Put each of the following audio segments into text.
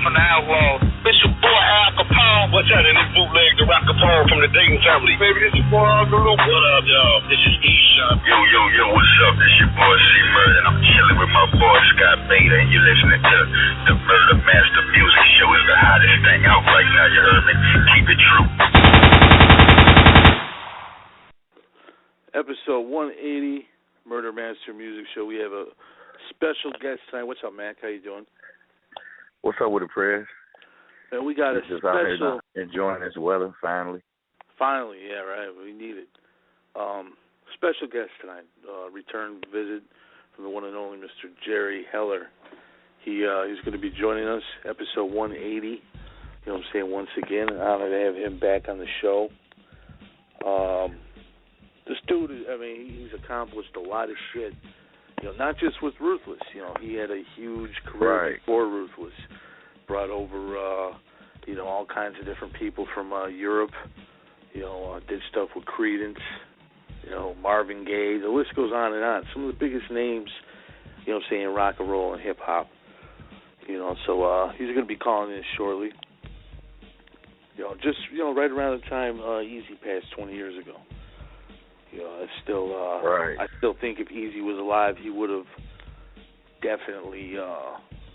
from the Outlaws. It's your boy Al Capone. What's that in this bootleg, the Rock Capone from the Dayton family? Baby, this your boy Uncle Luke. What up, y'all? This is E-Shop. Yo, what's up? This your boy C-Murder, and I'm chilling with my boy Scott Beta, and you're listening to the Murder Master Music Show. It's the hottest thing out right now, you heard me? Keep it true. Episode 180, Murder Master Music Show. We have a special guest tonight. What's up, Mac? How you doing? What's up with the prayers? And we got a special... enjoying this weather, finally. Finally, yeah, right. We need it. Special guest tonight. Return visit from the one and only Mr. Jerry Heller. He's going to be joining us, episode 180. You know what I'm saying? Once again, an honor to have him back on the show. This dude, he's accomplished a lot of shit. You know, not just with Ruthless. You know, he had a huge career before Ruthless. Brought over, all kinds of different people from Europe. You know, did stuff with Creedence. You know, Marvin Gaye. The list goes on and on. Some of the biggest names, you know what I'm saying, rock and roll and hip hop. You know, so he's going to be calling in shortly. You know, just, right around the time Eazy passed 20 years ago. You know, it's still, I still think if Eazy was alive, he would have definitely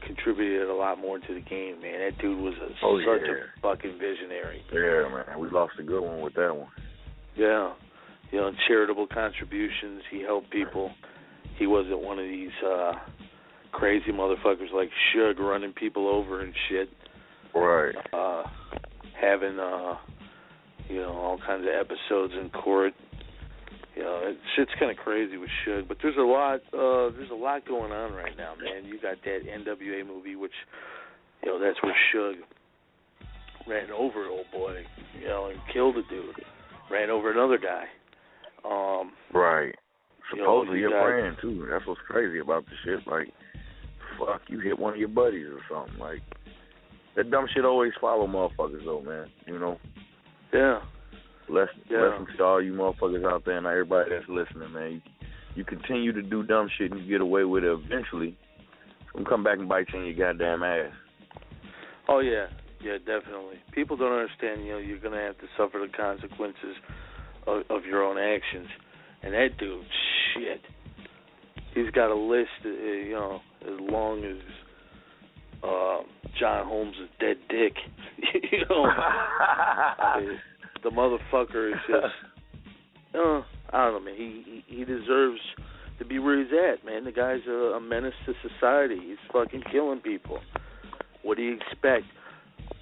contributed a lot more to the game, man. That dude was such a fucking visionary. Yeah, man. We lost a good one with that one. Yeah. You know, charitable contributions. He helped people. He wasn't one of these crazy motherfuckers like Suge running people over and shit. Right. Having, all kinds of episodes in court. You know, shit's kind of crazy with Suge, but there's a lot going on right now, man. You got that N.W.A movie, which, that's where Suge ran over an old boy, and killed a dude. Ran over another guy. Right. Supposedly your friend, too. That's what's crazy about the shit. Like, fuck, you hit one of your buddies or something. Like, that dumb shit always follow motherfuckers, though, man. You know? Yeah. Lesson to all you motherfuckers out there and everybody that's listening, man. You continue to do dumb shit and you get away with it eventually. It'll come back and bite you in your goddamn ass. Oh, yeah. Yeah, definitely. People don't understand, you're going to have to suffer the consequences of your own actions. And that dude, shit. He's got a list, as long as John Holmes' dead dick. The motherfucker is just, I don't know, man. He deserves to be where he's at, man. The guy's a menace to society. He's fucking killing people. What do you expect?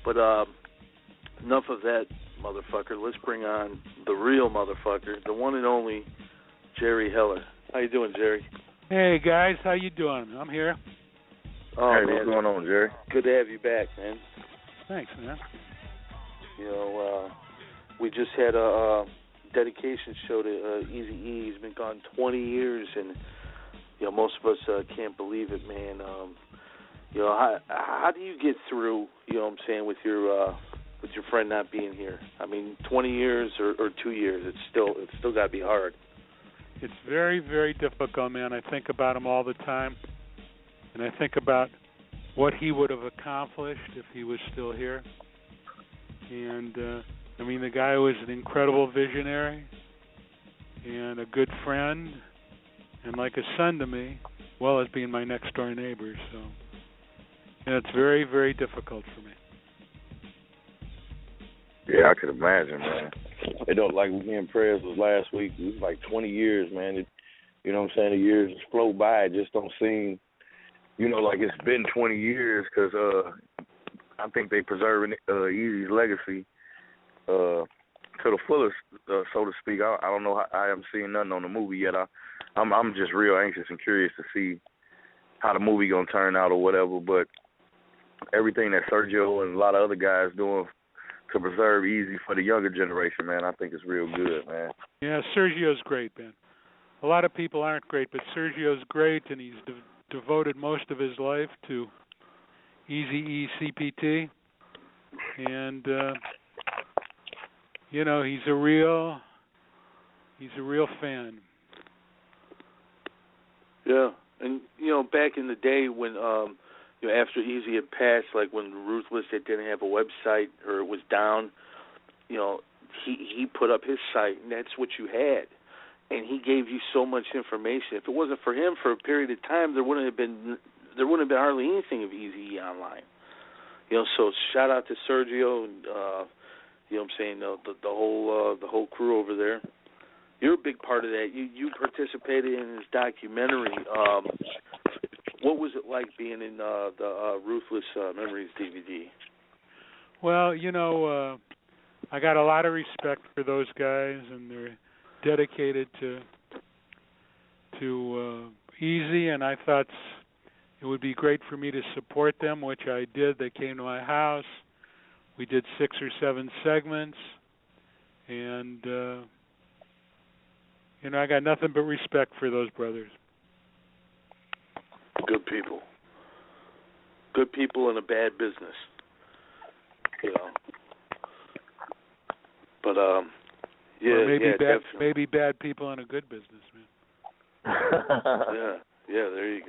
But enough of that motherfucker. Let's bring on the real motherfucker, the one and only Jerry Heller. How you doing, Jerry? Hey, guys. How you doing? I'm here. Oh, hey, man. What's going on, Jerry? Good to have you back, man. Thanks, man. We just had a dedication show to Eazy-E. He's been gone 20 years, and most of us can't believe it, man. How do you get through? What I'm saying, with your friend not being here. I mean, 20 years or 2 years, it's still got to be hard. It's very, very difficult, man. I think about him all the time, and I think about what he would have accomplished if he was still here. And the guy was an incredible visionary and a good friend and like a son to me, as well as being my next-door neighbor. So, and it's very, very difficult for me. Yeah, I could imagine, man. Like Weekend Prayers was last week. It was like 20 years, man. You know what I'm saying? The years just flow by. It just don't seem, like it's been 20 years because I think they preserving Eazy's legacy to the fullest, so to speak. I don't know. I haven't seen nothing on the movie yet. I'm just real anxious and curious to see how the movie gonna turn out or whatever. But everything that Sergio and a lot of other guys doing to preserve Eazy for the younger generation, man, I think it's real good, man. Yeah, Sergio's great, man. A lot of people aren't great, but Sergio's great, and he's devoted most of his life to Eazy-E CPT, and he's a real fan. Yeah, and back in the day when after Eazy had passed, like when Ruthless didn't have a website or it was down, he put up his site, and that's what you had. And he gave you so much information. If it wasn't for him, for a period of time, there wouldn't have been hardly anything of Eazy-E online. So shout out to Sergio and what I'm saying, the whole crew over there. You're a big part of that. You participated in his documentary. What was it like being in the Ruthless Memories DVD? Well, I got a lot of respect for those guys, and they're dedicated to Eazy, and I thought it would be great for me to support them, which I did. They came to my house. We did 6 or 7 segments, and I got nothing but respect for those brothers. Good people. Good people in a bad business. But maybe bad people in a good business, man. yeah, there you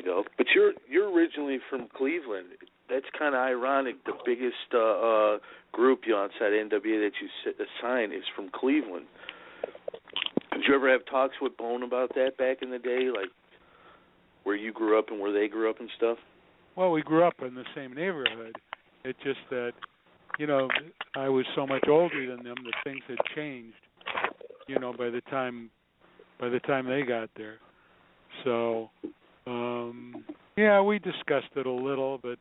go. But you're originally from Cleveland. That's kind of ironic. The biggest group outside N.W.A that you assign is from Cleveland. Did you ever have talks with Bone about that back in the day, like where you grew up and where they grew up and stuff? Well, we grew up in the same neighborhood. It's just that, I was so much older than them that things had changed, by the time they got there. So, we discussed it a little, but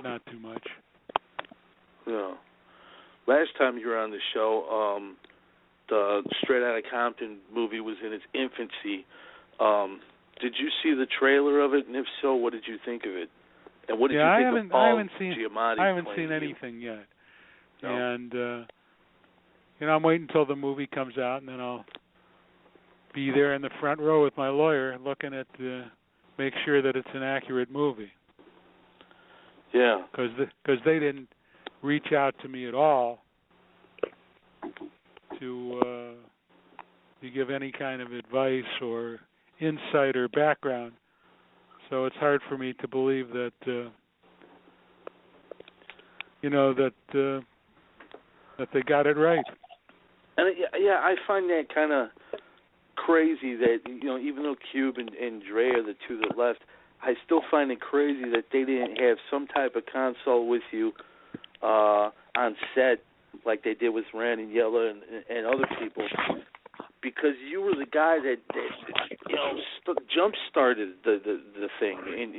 not too much. Yeah. Last time you were on the show, the Straight Outta Compton movie was in its infancy. Did you see the trailer of it? And if so, what did you think of it? And what did you think of Paul Giamatti? I haven't seen anything yet. No? And, I'm waiting until the movie comes out, and then I'll be there in the front row with my lawyer looking at make sure that it's an accurate movie. Yeah. Because they didn't reach out to me at all to give any kind of advice or insight or background. So it's hard for me to believe that that they got it right. And I find that kind of crazy that even though Cube and Dre are the two that left, I still find it crazy that they didn't have some type of consult with you on set like they did with Rand and Yella and other people, because you were the guy that jump started the thing, and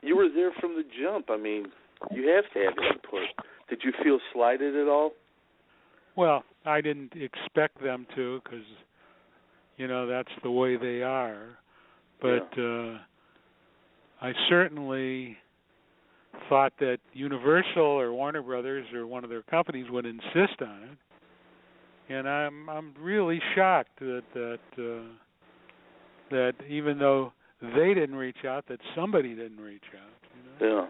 you were there from the jump. I mean, you have to have input. Did you feel slighted at all? Well, I didn't expect them to, because that's the way they are. But I certainly thought that Universal or Warner Brothers or one of their companies would insist on it. And I'm really shocked that even though they didn't reach out, that somebody didn't reach out. Yeah.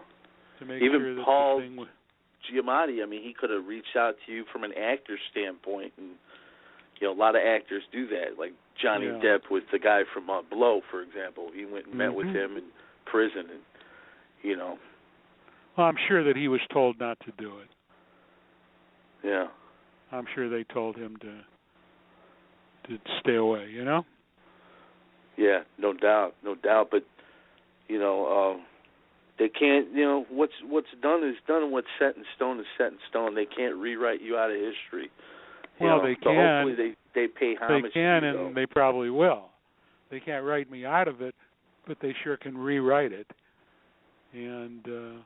To make even sure that Paul the thing was... Giamatti, I mean, he could have reached out to you from an actor standpoint, and a lot of actors do that. Like Johnny Depp with the guy from Blow, for example. He went and met with him in prison, and Well, I'm sure that he was told not to do it. Yeah. I'm sure they told him to stay away, Yeah, no doubt. But they can't. What's done is done, and what's set in stone is set in stone. They can't rewrite you out of history. Well, they so can. Hopefully, they pay homage. They can, to you, and they probably will. They can't write me out of it, but they sure can rewrite it. And to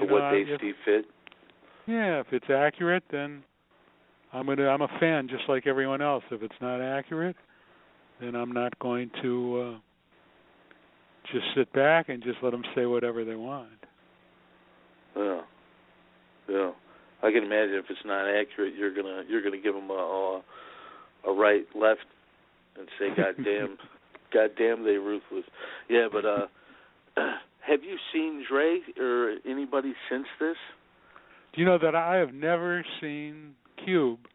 what they see fit. Yeah, if it's accurate, then I'm a fan just like everyone else. If it's not accurate, then I'm not going to just sit back and just let them say whatever they want. Yeah. I can imagine if it's not accurate, you're gonna give them a right, left, and say, goddamn, they ruthless. Yeah, but have you seen Dre or anybody since this? Do you know that I have never seen Cube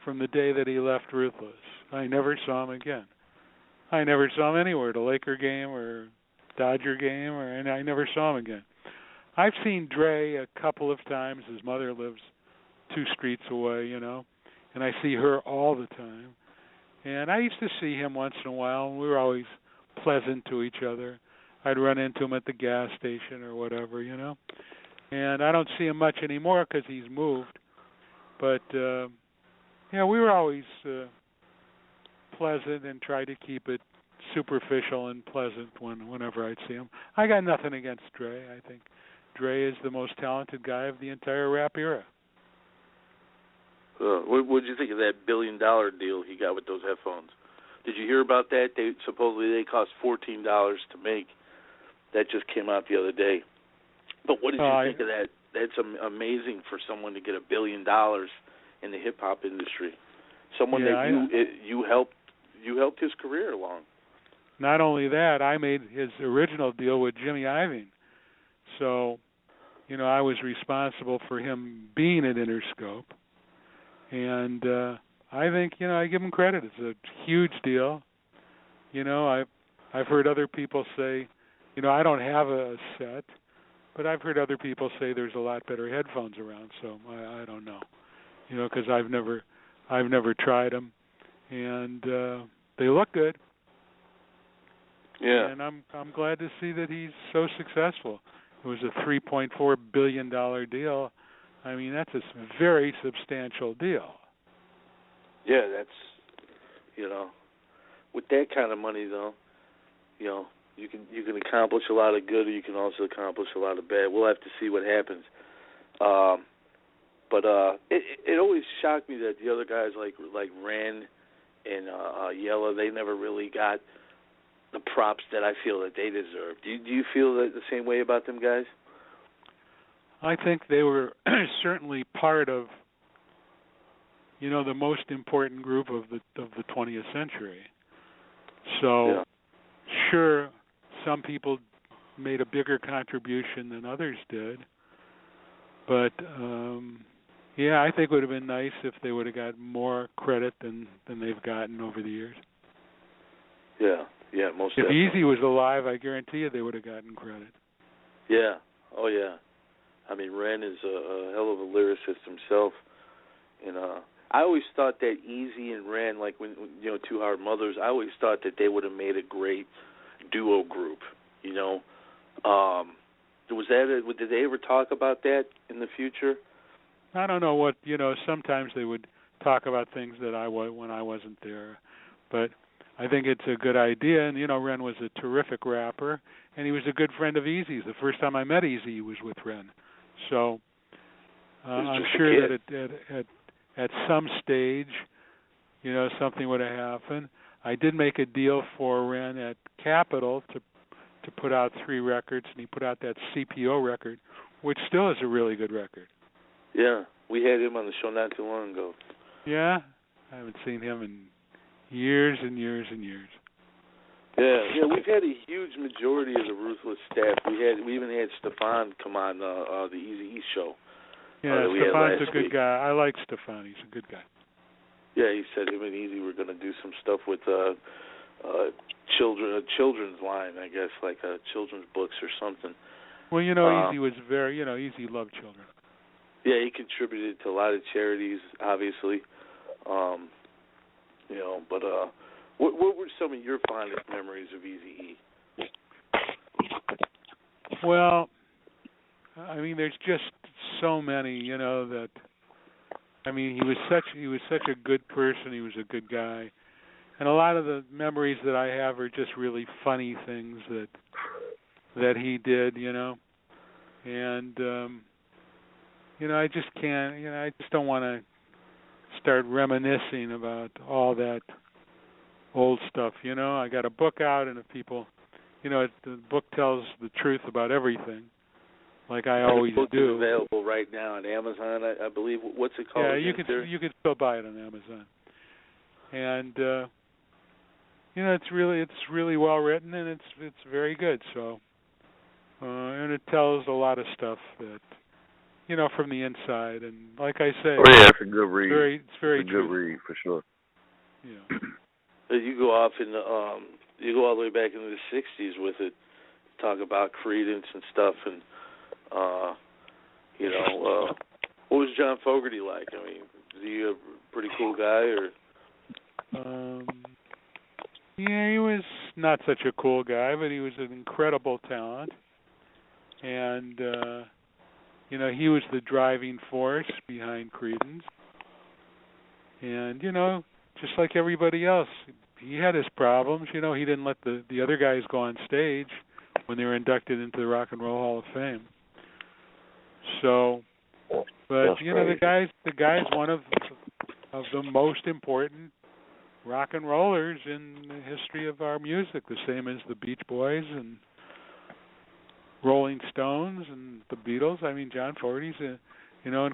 from the day that he left Ruthless? I never saw him again. I never saw him anywhere, at a Laker game or Dodger game, and I never saw him again. I've seen Dre a couple of times. His mother lives 2 streets away, and I see her all the time. And I used to see him once in a while, and we were always pleasant to each other. I'd run into him at the gas station or whatever, And I don't see him much anymore because he's moved. But, we were always pleasant and tried to keep it superficial and pleasant whenever I'd see him. I got nothing against Dre. I think Dre is the most talented guy of the entire rap era. What did you think of that $1 billion deal he got with those headphones? Did you hear about that? Supposedly they cost $14 to make. That just came out the other day. But what did you think of that? That's amazing for someone to get $1 billion in the hip hop industry. Someone you helped his career along. Not only that, I made his original deal with Jimmy Iovine. So, I was responsible for him being at Interscope. And I think, I give him credit. It's a huge deal. I've heard other people say, I don't have a set, but I've heard other people say there's a lot better headphones around. So I don't know, because I've never tried them, and they look good. Yeah. And I'm glad to see that he's so successful. It was a $3.4 billion deal. I mean, that's a very substantial deal. Yeah, that's, with that kind of money, though, you can accomplish a lot of good, or you can also accomplish a lot of bad. We'll have to see what happens. But it always shocked me that the other guys like Ren and Yella, they never really got the props that I feel that they deserve. Do you feel the same way about them guys? I think they were certainly part of, the most important group of the 20th century. So, sure, some people made a bigger contribution than others did, but I think it would have been nice if they would have got more credit than they've gotten over the years. Yeah, most If definitely. Eazy was alive, I guarantee you they would have gotten credit. Yeah, oh yeah. I mean, Ren is a hell of a lyricist himself, and I always thought that Eazy and Ren, like when 2 Hard Mothers, I always thought that they would have made a great duo group. Did they ever talk about that in the future? I don't know what sometimes they would talk about things that when I wasn't there, but I think it's a good idea. And Ren was a terrific rapper, and he was a good friend of Eazy's. The first time I met Eazy was with Ren, so I'm sure that at some stage, something would have happened. I did make a deal for Ren at Capitol to put out 3 records, and he put out that CPO record, which still is a really good record. Yeah, we had him on the show not too long ago. Yeah, I haven't seen him in years and years and years. Yeah, we've had a huge majority of the Ruthless staff. We even had Stefan come on the Eazy-E show. Yeah, Stefan's a good guy. I like Stefan. He's a good guy. Yeah, he said him and Eazy were going to do some stuff with children's line, I guess, like children's books or something. Well, Eazy was very, Eazy loved children. Yeah, he contributed to a lot of charities, obviously. But what were some of your fondest memories of Eazy-E? Well, I mean, there's just so many, that. I mean, he was such a good person. He was a good guy, and a lot of the memories that I have are just really funny things that he did, and I just can't, I just don't want to start reminiscing about all that old stuff. I got a book out, and if people, the book tells the truth about everything. Like I always do. The book is available right now on Amazon, I believe. What's it called? Yeah, you could still buy it on Amazon. And it's really well written, and it's very good. So, and it tells a lot of stuff that from the inside. And like I say, it's a good read. It's very a true. good read for sure. Yeah. You go off in you go all the way back into the '60s with it. talk about Creedence and stuff, and what was John Fogerty like? I mean, is he a pretty cool guy, or? Yeah, he was not such a cool guy, but he was an incredible talent, and he was the driving force behind Creedence, and just like everybody else, he had his problems. He didn't let the other guys go on stage when they were inducted into the Rock and Roll Hall of Fame. So, but the guy's one of the most important rock and rollers in the history of our music, the same as the Beach Boys and Rolling Stones and the Beatles. I mean, John Fogerty's, and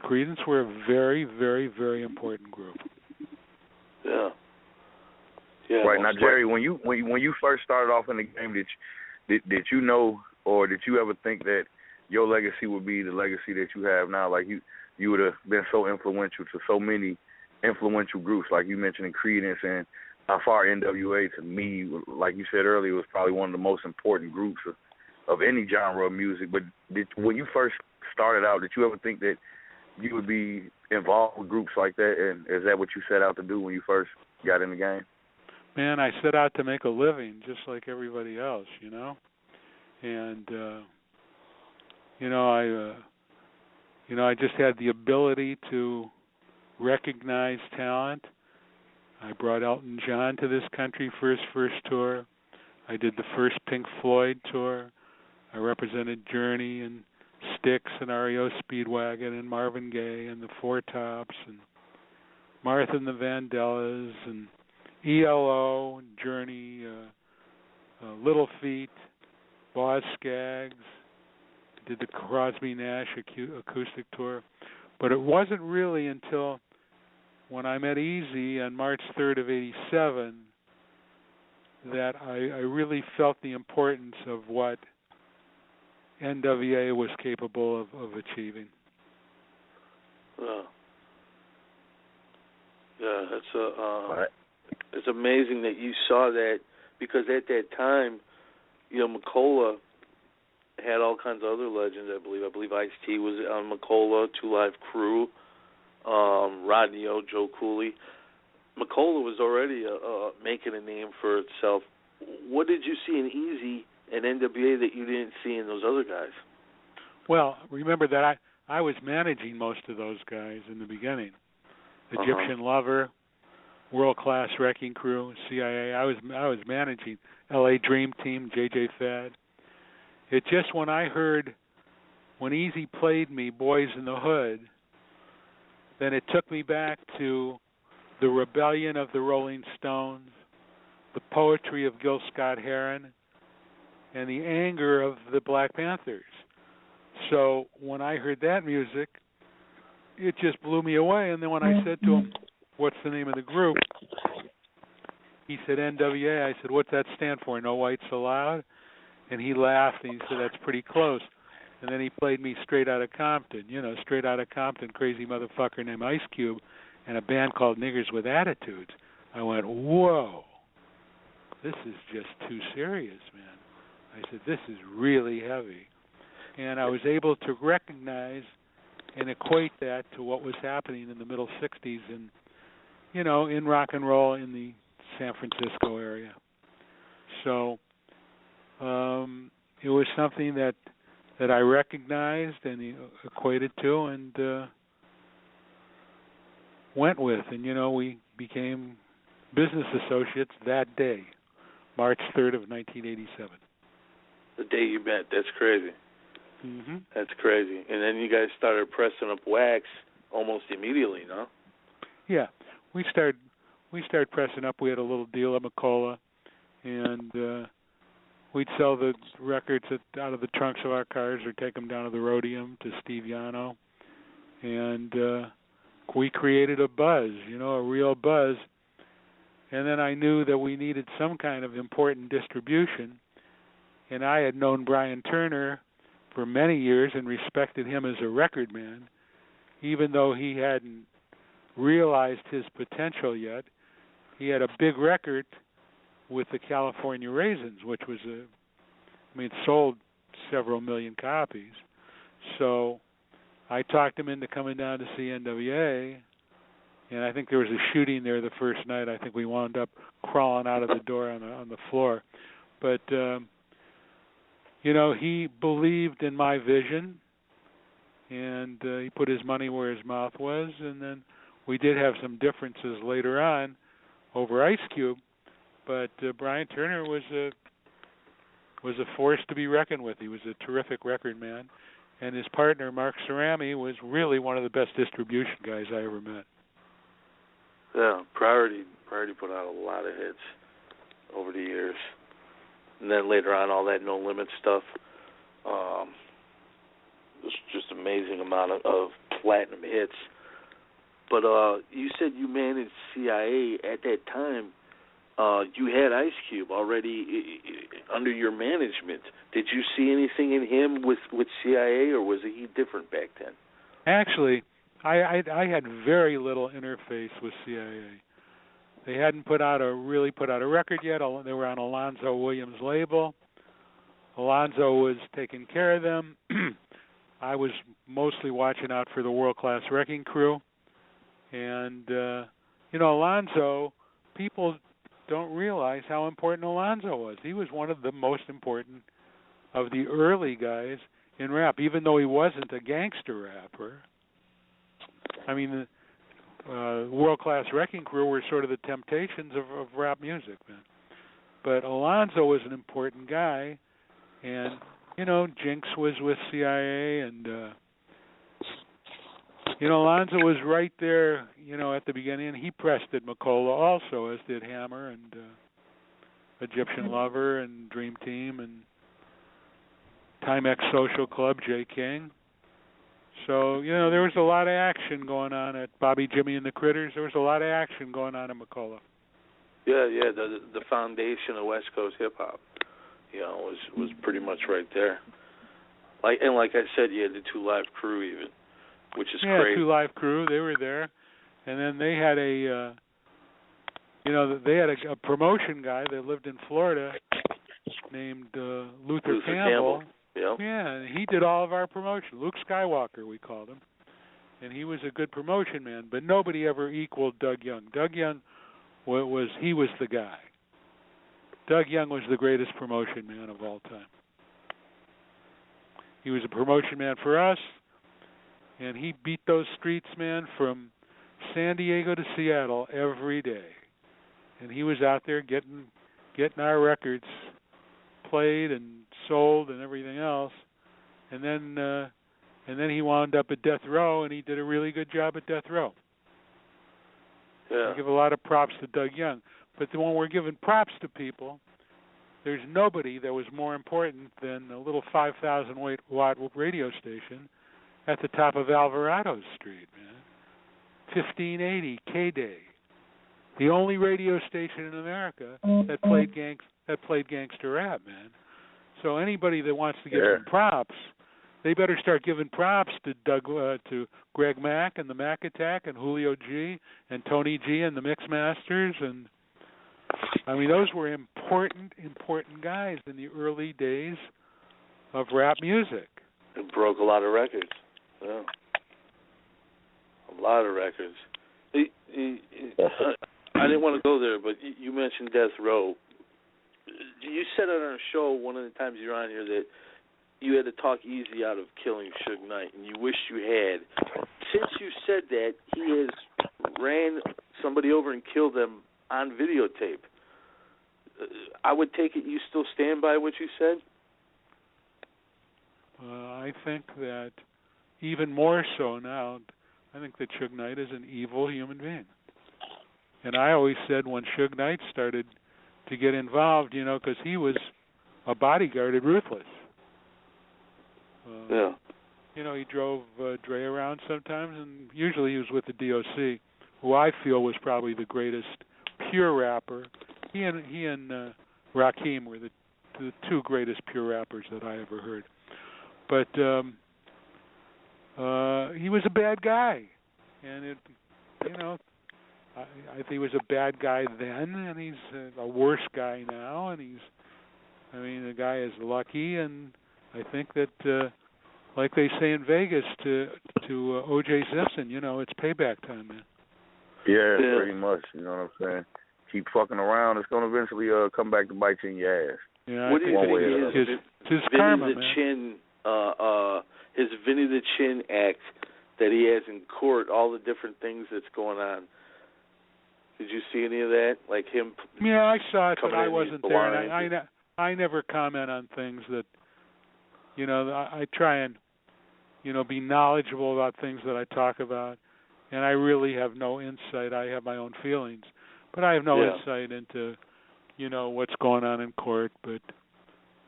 Creedence were a very, very, very important group. Yeah. Yeah. Right now, Jerry, when you first started off in the game, did you know, or did you ever think that your legacy would be the legacy that you have now? Like you would have been so influential to so many influential groups, like you mentioned in Creedence, and how far N.W.A. to me, like you said earlier, was probably one of the most important groups of any genre of music. But when you first started out, did you ever think that you would be involved with groups like that? And is that what you set out to do when you first got in the game? Man, I set out to make a living just like everybody else, and I just had the ability to recognize talent. I brought Elton John to this country for his first tour. I did the first Pink Floyd tour. I represented Journey and Styx and REO Speedwagon and Marvin Gaye and the Four Tops and Martha and the Vandellas and ELO and Journey, Little Feat, Boz Scaggs. Did the Crosby Nash acoustic tour. But it wasn't really until when I met Eazy on March 3rd of '87 that I really felt the importance of what N.W.A. was capable of achieving. Yeah, it's amazing that you saw that, because at that time, McCullough had all kinds of other legends, I believe. I believe Ice-T was on McCullough, Two Live Crew, Rodney O, Joe Cooley. McCullough was already making a name for itself. What did you see in Eazy and N.W.A. that you didn't see in those other guys? Well, remember that I was managing most of those guys in the beginning. Egyptian Lover, World Class Wrecking Crew, CIA. I was managing L.A. Dream Team, J.J. Fad. It just when Eazy played me Boys in the Hood, then it took me back to the rebellion of the Rolling Stones, the poetry of Gil Scott-Heron, and the anger of the Black Panthers. So when I heard that music, it just blew me away. And then when I said to him, "What's the name of the group?" he said, "N.W.A." I said, "What's that stand for? No Whites Allowed?" And he laughed and he said, "That's pretty close." And then he played me Straight Outta Compton, Straight Outta Compton, crazy motherfucker named Ice Cube, and a band called Niggers with Attitudes. I went, whoa, this is just too serious, man. I said, this is really heavy. And I was able to recognize and equate that to what was happening in the middle 60s and, in rock and roll in the San Francisco area. So it was something that I recognized and equated to and went with. And, we became business associates that day, March 3rd of 1987. The day you met. That's crazy. Mm-hmm. That's crazy. And then you guys started pressing up wax almost immediately, no? Yeah. We started pressing up. We had a little deal at McCullough, and we'd sell the records out of the trunks of our cars or take them down to the Rhodium to Steve Yano. And we created a buzz, a real buzz. And then I knew that we needed some kind of important distribution. And I had known Brian Turner for many years and respected him as a record man, even though he hadn't realized his potential yet. He had a big record with the California Raisins, which was I mean, it sold several million copies. So I talked him into coming down to see N.W.A., and I think there was a shooting there the first night. I think we wound up crawling out of the door on the floor. But, you know, he believed in my vision, and he put his money where his mouth was, and then we did have some differences later on over Ice Cube, but Brian Turner was a force to be reckoned with. He was a terrific record man, and his partner, Mark Cerami, was really one of the best distribution guys I ever met. Yeah, Priority put out a lot of hits over the years. And then later on, all that No Limit stuff. It was just amazing amount of platinum hits. But you said you managed CIA at that time. You had Ice Cube already under your management. Did you see anything in him with CIA, or was he different back then? Actually, I had very little interface with CIA. They hadn't put out a record yet. They were on Alonzo Williams' label. Alonzo was taking care of them. I was mostly watching out for the World Class Wrecking Crew. And, you know, Alonzo, people don't realize how important Alonzo was. He was one of the most important of the early guys in rap, even though he wasn't a gangster rapper. I mean, the World Class Wrecking Crew were sort of the Temptations of rap music, man. But Alonzo was an important guy, and, you know, Jinx was with CIA, and, you know, Alonzo was right there, you know, at the beginning, and he pressed at McCullough also, as did Hammer and Egyptian Lover and Dream Team and Timex Social Club, J. King. So, you know, there was a lot of action going on at Bobby, Jimmy, and the Critters. There was a lot of action going on at McCullough. Yeah, the foundation of West Coast hip-hop, you know, was pretty much right there. Like I said, you had the Two Live Crew even, which is crazy. Yeah, Two Live Crew, they were there. And then they had a promotion guy that lived in Florida named Luther Campbell. Yep. Yeah, and he did all of our promotion. Luke Skywalker, we called him. And he was a good promotion man, but nobody ever equaled Doug Young. Doug Young was the guy. Doug Young was the greatest promotion man of all time. He was a promotion man for us, and he beat those streets, man, from San Diego to Seattle every day. And he was out there getting our records played and sold and everything else. And then he wound up at Death Row, and he did a really good job at Death Row. Yeah. I give a lot of props to Doug Young. But when we're giving props to people, there's nobody that was more important than a little 5,000-watt radio station at the top of Alvarado Street, man. 1580 K-Day. The only radio station in America that played gangster rap, man. So anybody that wants to give some props, they better start giving props to Greg Mack and the Mac Attack and Julio G and Tony G and the Mixmasters, and I mean those were important guys in the early days of rap music. It broke a lot of records. Yeah. A lot of records. I didn't want to go there, but you mentioned Death Row. You said on our show one of the times you were on here that you had to talk Eazy out of killing Suge Knight, and you wish you had. Since you said that, he has ran somebody over and killed them on videotape. I would take it you still stand by what you said? I think that even more so now, I think that Suge Knight is an evil human being. And I always said when Suge Knight started to get involved, you know, because he was a bodyguard at Ruthless. Yeah. You know, he drove Dre around sometimes, and usually he was with the DOC, who I feel was probably the greatest pure rapper. He and Rakim were the two greatest pure rappers that I ever heard. But he was a bad guy, and I think he was a bad guy then, and he's a worse guy now, and he's I mean, the guy is lucky, and I think that, like they say in Vegas to O.J. Simpson, it's payback time, man. Yeah, pretty much. You know what I'm saying? Keep fucking around, it's gonna eventually come back to bite you in your ass. Yeah, what do you think his Vinny karma, the man. Chin, his Vinny the Chin act that he has in court, all the different things that's going on? Did you see any of that? Like him? Yeah, I saw it, but I in wasn't these there. blinds? And I never comment on things that, I try and, be knowledgeable about things that I talk about, and I really have no insight. I have my own feelings, but I have no insight into, what's going on in court. But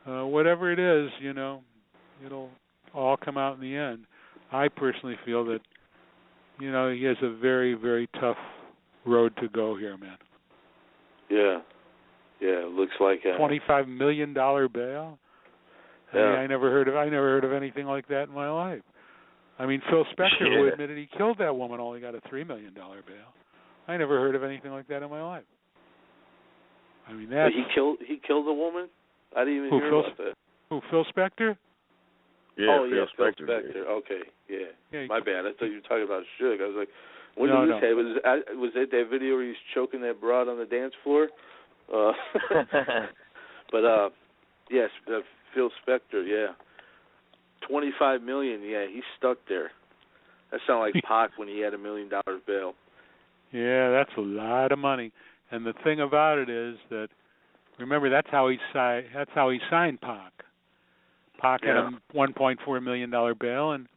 whatever it is, it'll all come out in the end. I personally feel that, he has a very, very tough road to go here, man. Yeah, it looks like $25 million bail. I mean, I never heard of anything like that in my life. I mean, Phil Spector, who admitted he killed that woman, only got a $3 million bail. I never heard of anything like that in my life. I mean, that he killed a woman. I didn't even hear about that. Who? Phil Spector? Yeah, Phil Spector. Okay, yeah. My bad. I thought you were talking about Suge. I was like, when did this happen? Was that video where he's choking that broad on the dance floor? But yes, Phil Spector. Yeah, $25 million. Yeah, he's stuck there. That sounded like Pac when he had $1 million bail. Yeah, that's a lot of money. And the thing about it is that, remember, that's how he signed Pac. Pac had a $1.4 million bail, and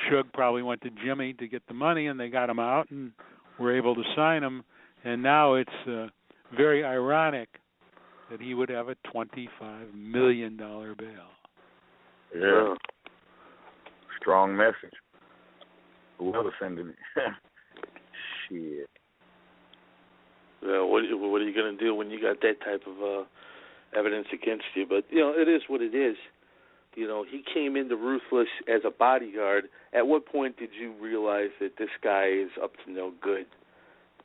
Suge probably went to Jimmy to get the money, and they got him out and were able to sign him. And now it's very ironic that he would have a $25 million bail. Yeah. Strong message. Whoever sending it. Shit. Well, what are you going to do when you got that type of evidence against you? But, it is what it is. He came into Ruthless as a bodyguard. At what point did you realize that this guy is up to no good?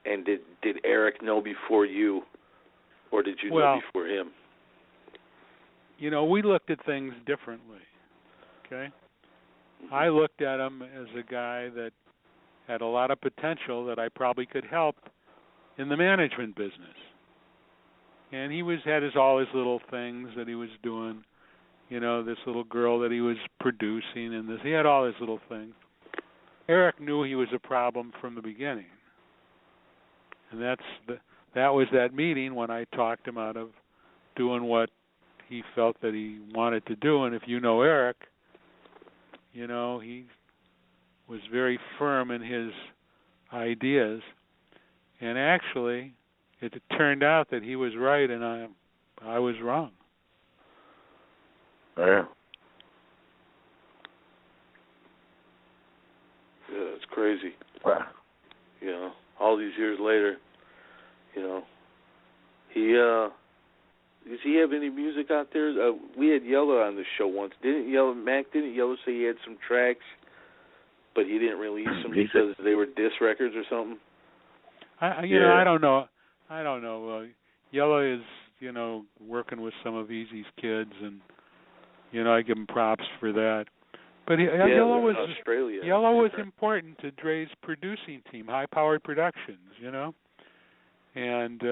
And did Eric know before you, or did you know before him? We looked at things differently, okay? Mm-hmm. I looked at him as a guy that had a lot of potential that I probably could help in the management business. And he had all his little things that he was doing. This little girl that he was producing, and he had all his little things. Eric knew he was a problem from the beginning, and that was that meeting when I talked him out of doing what he felt that he wanted to do. And if you know Eric, he was very firm in his ideas, and actually, it turned out that he was right and I was wrong. Yeah. Yeah, it's crazy. Wow. All these years later, does he have any music out there? We had Yellow on the show once. Didn't Yellow say he had some tracks, but he didn't release them because they were diss records or something? I don't know. Yellow is, working with some of Eazy's kids, and I give him props for that. But Yellow was important to Dre's producing team, High Powered Productions, and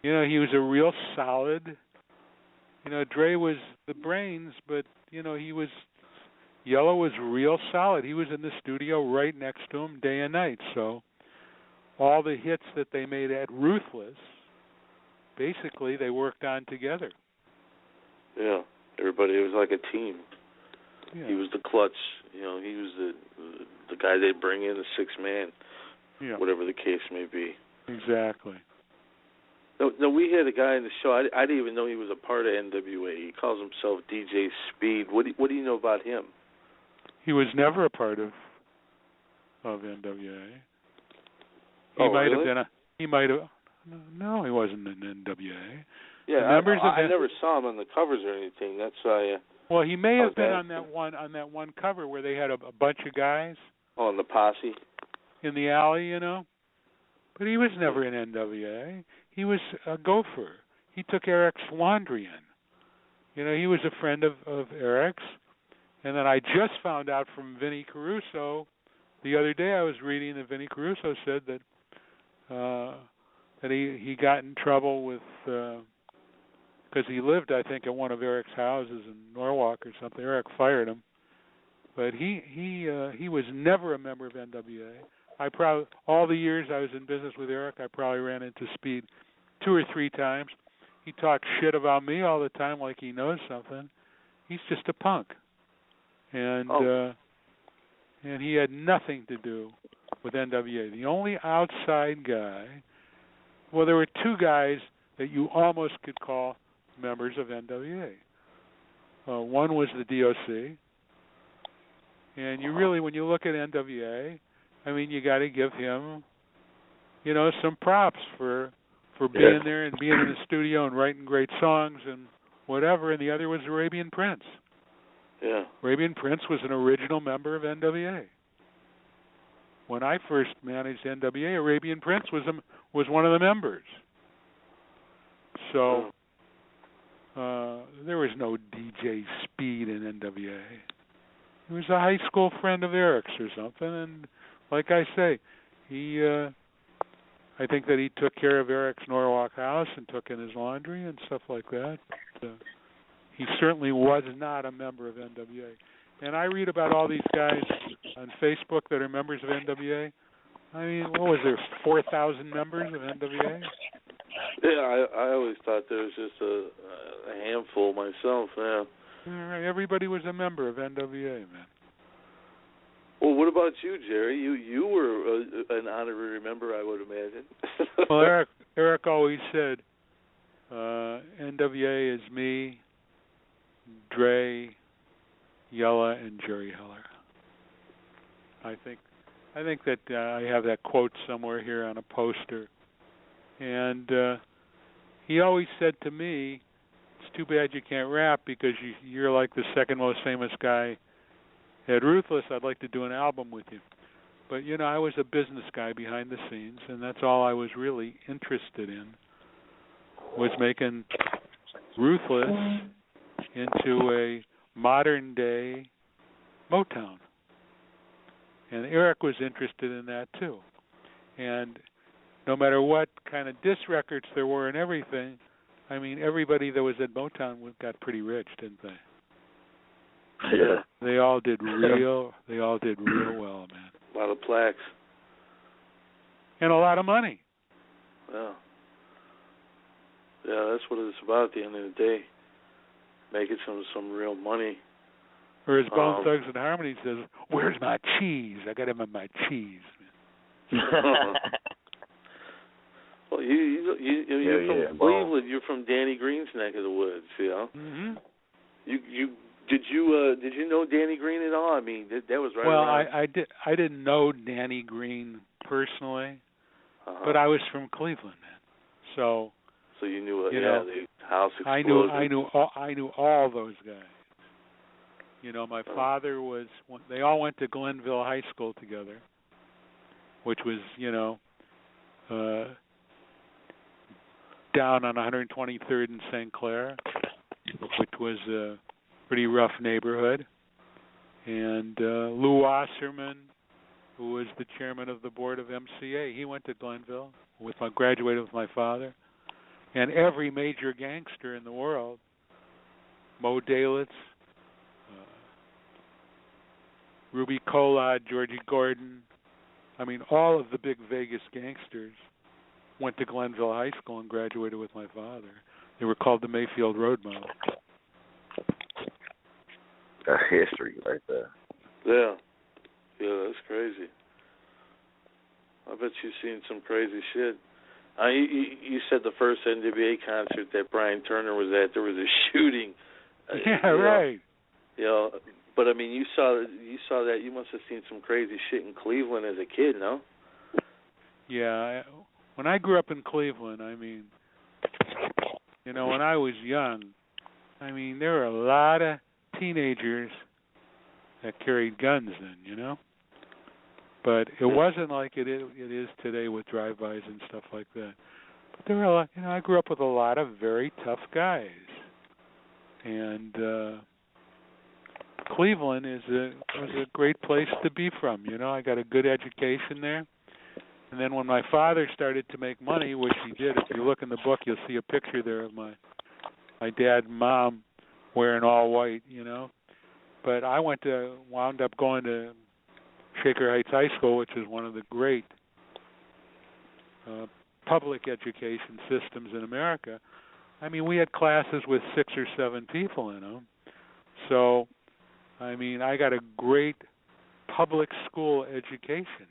he was a real solid. Dre was the brains, but Yellow was real solid. He was in the studio right next to him day and night. So all the hits that they made at Ruthless, basically they worked on together. Yeah, everybody, it was like a team. Yeah. He was the clutch. He was the guy they'd bring in, the sixth man, whatever the case may be. Exactly. No, we had a guy in the show. I didn't even know he was a part of N.W.A. He calls himself DJ Speed. What do you know about him? He was never a part of N.W.A. He might have. No, he wasn't in N.W.A. Yeah, I never saw him on the covers or anything. That's why. Well, he may have been on that one cover where they had a bunch of guys. Oh, in the posse. In the alley, But he was never in N.W.A. He was a gopher. he took Eric's laundry in. You know, he was a friend of Eric's. And then I just found out from Vinnie Caruso the other day. I was reading that Vinnie Caruso said that he got in trouble with because he lived, I think, at one of Eric's houses in Norwalk or something. Eric fired him, but he was never a member of N.W.A. All the years I was in business with Eric, I probably ran into Speed 2 or 3 times. He talked shit about me all the time, like he knows something. He's just a punk, and he had nothing to do with N.W.A. The only outside guy, well, there were 2 guys that you almost could call members of N.W.A. One was the DOC, and you really, when you look at N.W.A., I mean, you got to give him, you know, some props for being there and being in the studio and writing great songs and whatever. And the other was Arabian Prince. Yeah. Arabian Prince was an original member of N.W.A. When I first managed N.W.A., Arabian Prince was one of the members. So there was no DJ Speed in N.W.A. He was a high school friend of Eric's or something, and like I say, I think that he took care of Eric's Norwalk house and took in his laundry and stuff like that. He certainly was not a member of N.W.A. And I read about all these guys on Facebook that are members of N.W.A. I mean, what was there, 4,000 members of N.W.A.? Yeah, I always thought there was just a handful myself, yeah. Everybody was a member of N.W.A., man. Well, what about you, Jerry? You were an honorary member, I would imagine. Well, Eric always said, N.W.A. is me, Dre, Yella, and Jerry Heller. I think that I have that quote somewhere here on a poster. And he always said to me, it's too bad you can't rap because you're like the second most famous guy at Ruthless. I'd like to do an album with you. But, you know, I was a business guy behind the scenes, and that's all I was really interested in, was making Ruthless into a modern-day Motown. And Eric was interested in that, too. And no matter what kind of diss records there were and everything, I mean, everybody that was at Motown got pretty rich, didn't they? Yeah. They all did real well, man. A lot of plaques. And a lot of money. Yeah. Yeah, that's what it's about at the end of the day. Making some real money. Or as Bone Thugs and Harmony says, "Where's my cheese? I got him in my cheese." Well, you're from Cleveland. You're from Danny Green's neck of the woods, you know. Mm-hmm. Did you know Danny Green at all? I mean, that was right. Well, around. I didn't know Danny Green personally, but I was from Cleveland, man. So you knew, know, the house exploded. I knew all those guys. You know, my father they all went to Glenville High School together, which was, you know, down on 123rd and St. Clair, which was a pretty rough neighborhood. And Lou Wasserman, who was the chairman of the board of MCA, he went to Glenville, graduated with my father. And every major gangster in the world, Mo Dalitz, Ruby Collard, Georgie Gordon, I mean, all of the big Vegas gangsters went to Glenville High School and graduated with my father. They were called the Mayfield Road Models. That's history right there. Yeah. Yeah, that's crazy. I bet you've seen some crazy shit. You said the first N.W.A. concert that Brian Turner was at, there was a shooting. Yeah, right. You know, but I mean, you saw that. You must have seen some crazy shit in Cleveland as a kid, no? Yeah. When I grew up in Cleveland, I mean, you know, when I was young, I mean, there were a lot of teenagers that carried guns then, you know? But it wasn't like it is today with drive-bys and stuff like that. there were a lot, I grew up with a lot of very tough guys, and Cleveland was a great place to be from. I got a good education there. And then when my father started to make money, which he did, if you look in the book, you'll see a picture there of my dad and mom wearing all white, But I wound up going to Shaker Heights High School, which is one of the great public education systems in America. I mean, we had classes with 6 or 7 people in them. So, I mean, I got a great public school education.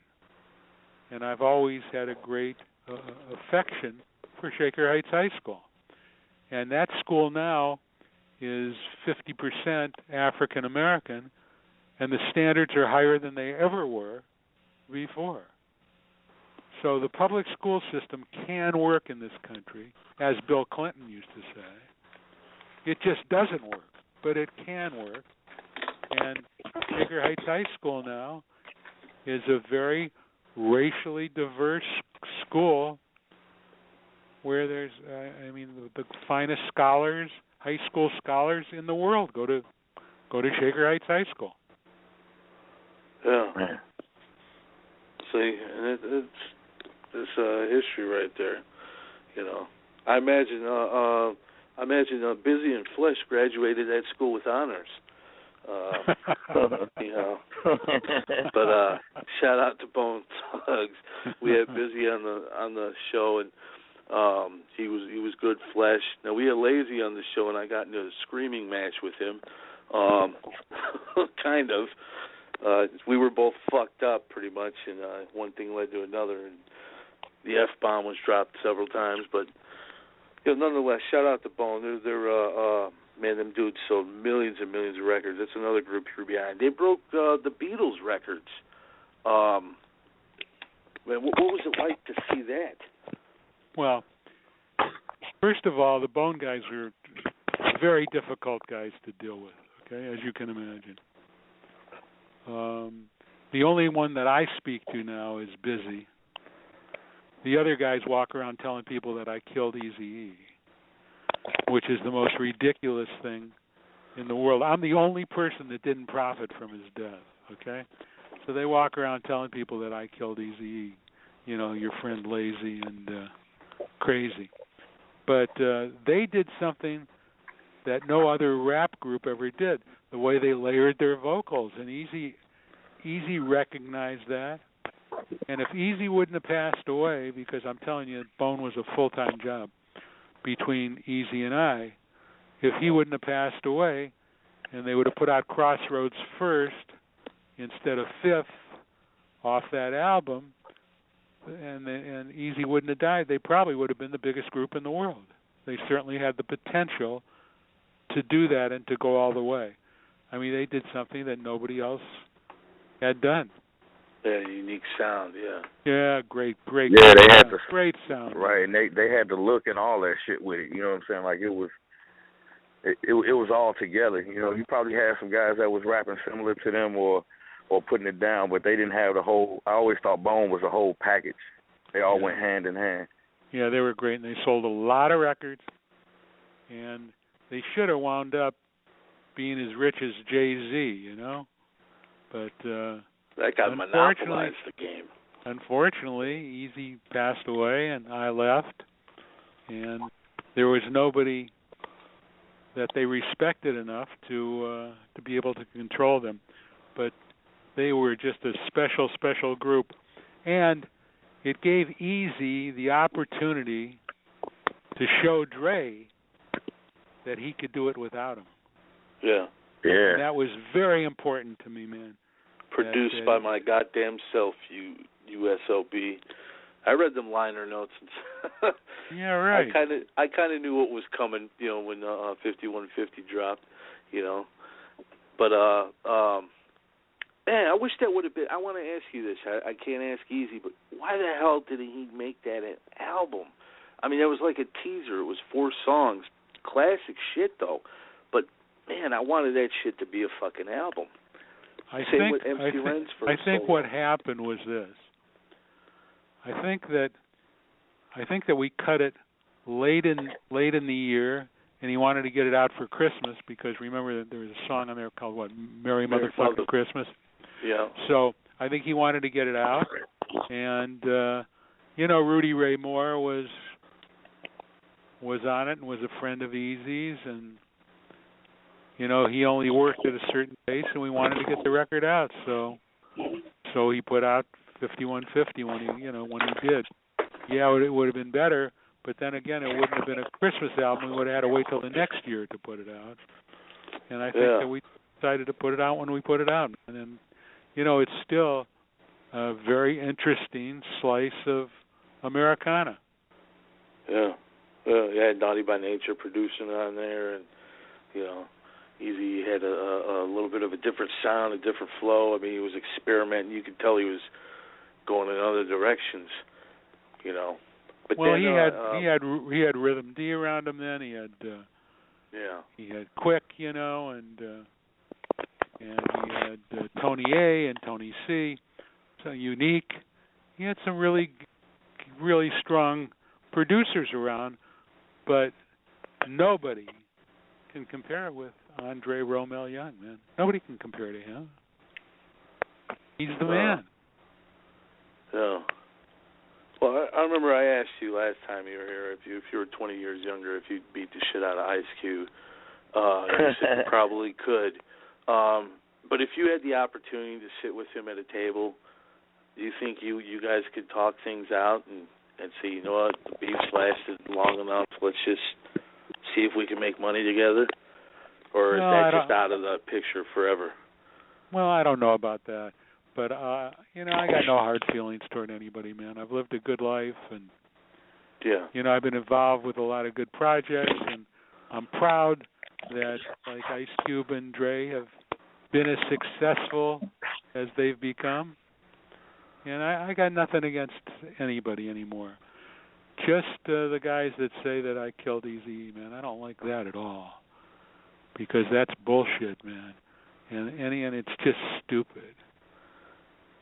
And I've always had a great affection for Shaker Heights High School. And that school now is 50% African American, and the standards are higher than they ever were before. So the public school system can work in this country, as Bill Clinton used to say. It just doesn't work, but it can work. And Shaker Heights High School now is a very racially diverse school where there's, the finest scholars, high school scholars in the world go to Shaker Heights High School. Yeah. See, and it's history right there. I imagine Busy and Flesh graduated that school with honors. But shout out to Bone Thugs. We had Busy on the show, and he was good flesh. Now we had Lazy on the show, and I got into a screaming match with him. Kind of. We were both fucked up pretty much, and one thing led to another, and the F-bomb was dropped several times. But nonetheless, shout out to Bone. They're man, them dudes sold millions and millions of records. That's another group you're behind. They broke the Beatles records. Man, what was it like to see that? Well, first of all, the Bone guys are very difficult guys to deal with, okay, as you can imagine. The only one that I speak to now is Busy. The other guys walk around telling people that I killed Eazy-E, which is the most ridiculous thing in the world. I'm the only person that didn't profit from his death, okay? So they walk around telling people that I killed Eazy-E, your friend Lazy and Crazy. But they did something that no other rap group ever did, the way they layered their vocals. And Eazy recognized that. And if Eazy wouldn't have passed away, because I'm telling you, Bone was a full-time job between Eazy and I, if he wouldn't have passed away, and they would have put out Crossroads first instead of fifth off that album, and Eazy wouldn't have died, they probably would have been the biggest group in the world. They certainly had the potential to do that and to go all the way. I mean, they did something that nobody else had done. Yeah, unique sound, yeah. Yeah, great. Yeah, they had the great sound. Right, and they had the look and all that shit with it. You know what I'm saying? Like it was all together. You probably had some guys that was rapping similar to them or putting it down, but they didn't have the whole. I always thought Bone was a whole package. They all went hand in hand. Yeah, they were great, and they sold a lot of records, and they should have wound up being as rich as Jay-Z, but that guy monopolized the game. Unfortunately, Eazy passed away, and I left, and there was nobody that they respected enough to be able to control them. But they were just a special group, and it gave Eazy the opportunity to show Dre that he could do it without him. Yeah. Yeah. And that was very important to me, man. Produced by my goddamn self, USOB. I read them liner notes. And yeah, right. I kind of knew what was coming, when 5150 dropped, But man, I wish that would have been. I want to ask you this. I can't ask Eazy, but why the hell did he make that an album? I mean, that was like a teaser. It was 4 songs, classic shit though. But man, I wanted that shit to be a fucking album. I think what happened was this. I I think that we cut it late in the year, and he wanted to get it out for Christmas because remember that there was a song on there called what, Merry Motherfucking Christmas. Yeah. So I think he wanted to get it out, and Rudy Ray Moore was on it and was a friend of Eazy's, and he only worked at a certain pace, and we wanted to get the record out, so he put out 5150 when he did. Yeah, it would have been better, but then again, it wouldn't have been a Christmas album. We would have had to wait till the next year to put it out. And I think that we decided to put it out when we put it out. And then, it's still a very interesting slice of Americana. Yeah. Well, you had Naughty by Nature producing on there, and, Eazy had a little bit of a different sound, a different flow. I mean, he was experimenting. You could tell he was going in other directions, But well, then, he had Rhythm D around him. Then he had he had Quick, and he had Tony A and Tony C. So Unique. He had some really, really strong producers around, but nobody can compare it with Andre Romel Young, man. Nobody can compare to him. He's the man. Yeah. Well, I remember I asked you last time you were here if you were 20 years younger, if you'd beat the shit out of Ice Cube. You said you probably could. But if you had the opportunity to sit with him at a table, do you think you guys could talk things out and say, you know what, the beef's lasted long enough, let's just see if we can make money together? Or is that just out of the picture forever? Well, I don't know about that. But, I got no hard feelings toward anybody, man. I've lived a good life, and, I've been involved with a lot of good projects, and I'm proud that, like, Ice Cube and Dre have been as successful as they've become. And I got nothing against anybody anymore. Just the guys that say that I killed Eazy-E, man, I don't like that at all. Because that's bullshit, man. And it's just stupid.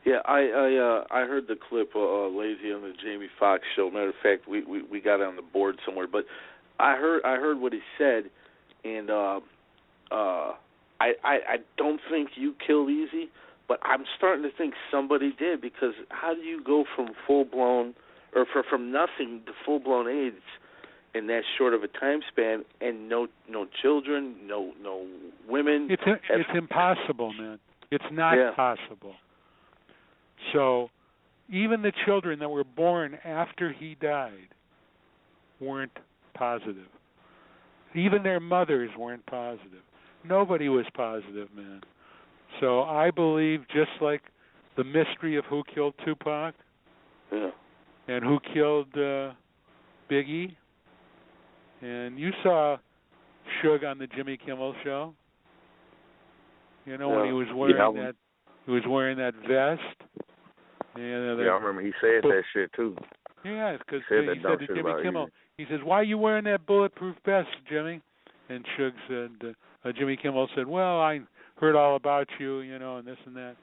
Yeah, I heard the clip Lazy on the Jamie Foxx show. Matter of fact, we got it on the board somewhere. But I heard what he said, and I don't think you killed Eazy, but I'm starting to think somebody did, because how do you go from full-blown, or from nothing to full-blown AIDS in that short of a time span, and no children, no women? It's impossible, man. It's not possible. So even the children that were born after he died weren't positive. Even their mothers weren't positive. Nobody was positive, man. So I believe, just like the mystery of who killed Tupac and who killed Biggie, and you saw Suge on the Jimmy Kimmel show, when he was wearing that vest. I remember he said that shit too. Yeah, because he said to Jimmy Kimmel, he says, "Why are you wearing that bulletproof vest, Jimmy?" And Suge said, Jimmy Kimmel said, "Well, I heard all about you, and this and that."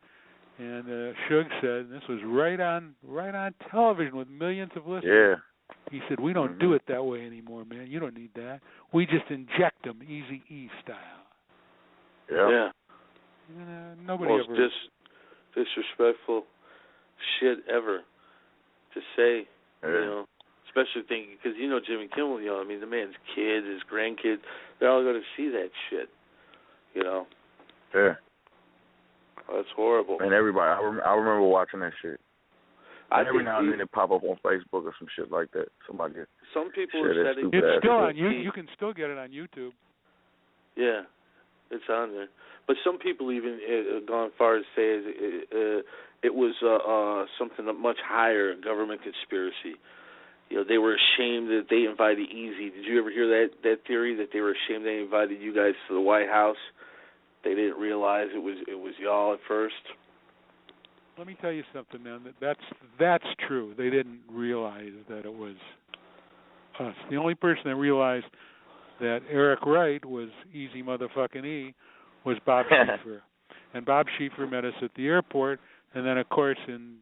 And Suge said, and this was right on television with millions of listeners. Yeah. He said, "We don't do it that way anymore, man. You don't need that. We just inject them, Eazy-E style." Yeah. Nobody ever. Disrespectful shit ever to say, especially thinking, because Jimmy Kimmel, I mean, the man's kids, his grandkids, they're all going to see that shit, Yeah. That's horrible. And everybody, I remember watching that shit. Every now and then it pop up on Facebook or some shit like that. Some people have said it's still on YouTube. You can still get it on YouTube. Yeah, it's on there. But some people even gone far as say it was something much higher, a government conspiracy. They were ashamed that they invited Eazy. Did you ever hear that theory, that they were ashamed they invited you guys to the White House? They didn't realize it was y'all at first. Let me tell you something, man. That's true. They didn't realize that it was us. The only person that realized that Eric Wright was Easy motherfucking E was Bob Schieffer. And Bob Schieffer met us at the airport, and then, of course, in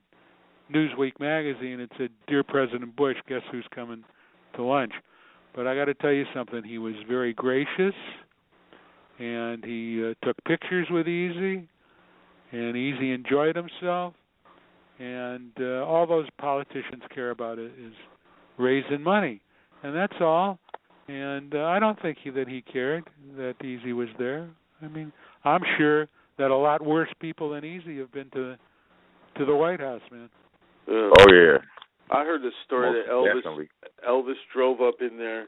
Newsweek magazine. It said, "Dear President Bush, guess who's coming to lunch?" But I got to tell you something. He was very gracious, and he took pictures with Eazy, and Eazy enjoyed himself. And all those politicians care about is raising money, and that's all. And I don't think that he cared that Eazy was there. I mean, I'm sure that a lot worse people than Eazy have been to the White House, man. Oh yeah. I heard the story Most that Elvis drove up in there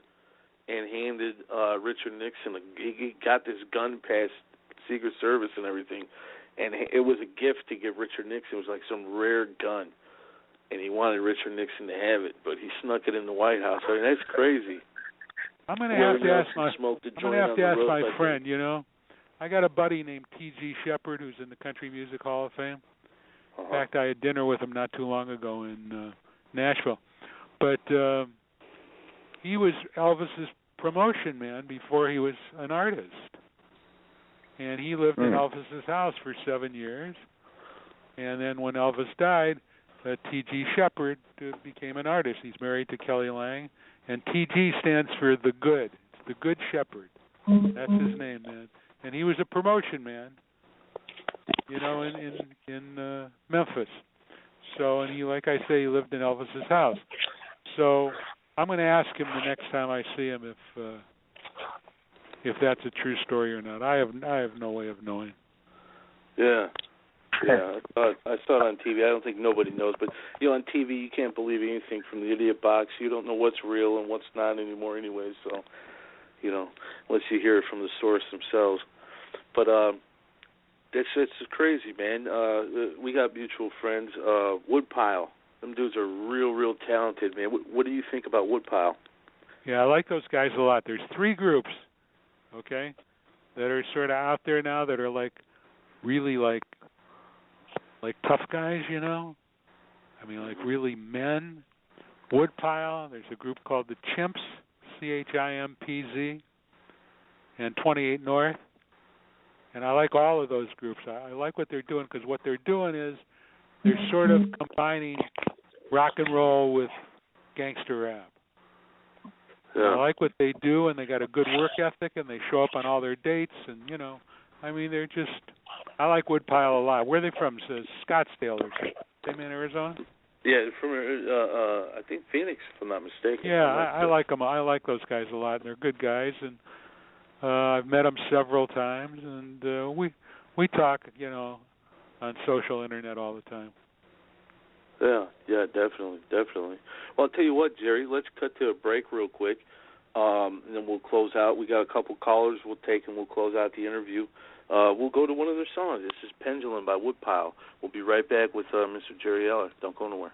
and handed Richard Nixon. He got this gun past Secret Service and everything, and it was a gift to give Richard Nixon. It was like some rare gun, and he wanted Richard Nixon to have it, but he snuck it in the White House. I mean, that's crazy. I'm going to have to ask my friend, you know. I got a buddy named T.G. Shepard who's in the Country Music Hall of Fame. In fact, I had dinner with him not too long ago in Nashville. But he was Elvis's promotion man before he was an artist. And he lived in Elvis's house for 7 years. And then when Elvis died, T.G. Shepard became an artist. He's married to Kelly Lang. And T.G. stands for the good. It's the Good Shepherd. That's his name, man. And he was a promotion man, you know, in Memphis. So, and he, like I say, he lived in Elvis's house. So I'm going to ask him the next time I see him if that's a true story or not. I have no way of knowing. Yeah. Yeah, I saw it on TV. I don't think nobody knows, but you know, on TV you can't believe anything from the idiot box. You don't know what's real and what's not anymore, anyway. So, you know, unless you hear it from the source themselves. But it's crazy, man. We got mutual friends. Woodpile. Them dudes are real talented, man. What do you think about Woodpile? Yeah, I like those guys a lot. There's 3 groups, okay, that are sort of out there now that are like really like tough guys, you know? I mean, like really men. Woodpile, there's a group called the Chimps, CHIMPZ, and 28 North. And I like all of those groups. I like what they're doing because what they're doing is they're sort of combining rock and roll with gangster rap. Yeah. I like what they do, and they got a good work ethic, and they show up on all their dates, and, you know, I mean, they're just... I like Woodpile a lot. Where are they from? Scottsdale or something? Same in Arizona? Yeah, from I think Phoenix, if I'm not mistaken. Yeah, I like them. I like those guys a lot. They're good guys, and I've met them several times, and we talk, you know, on social internet all the time. Yeah, definitely. Well, I'll tell you what, Jerry. Let's cut to a break real quick, and then we'll close out. We got a couple callers we'll take, and we'll close out the interview. We'll go to one of their songs. This is Pendulum by Woodpile. We'll be right back with Mr. Jerry Eller. Don't go nowhere.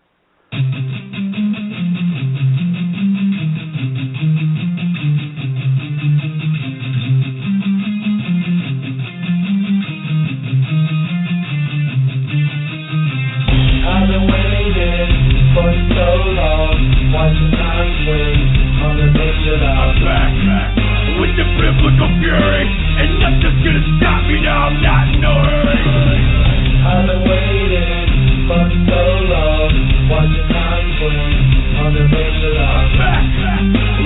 I've been waiting for so long, watching time swing on the picture of back with the biblical fury, and nothing's gonna stop me now. I'm not in no hurry. I've been waiting for so long, watching time swing on the picture of back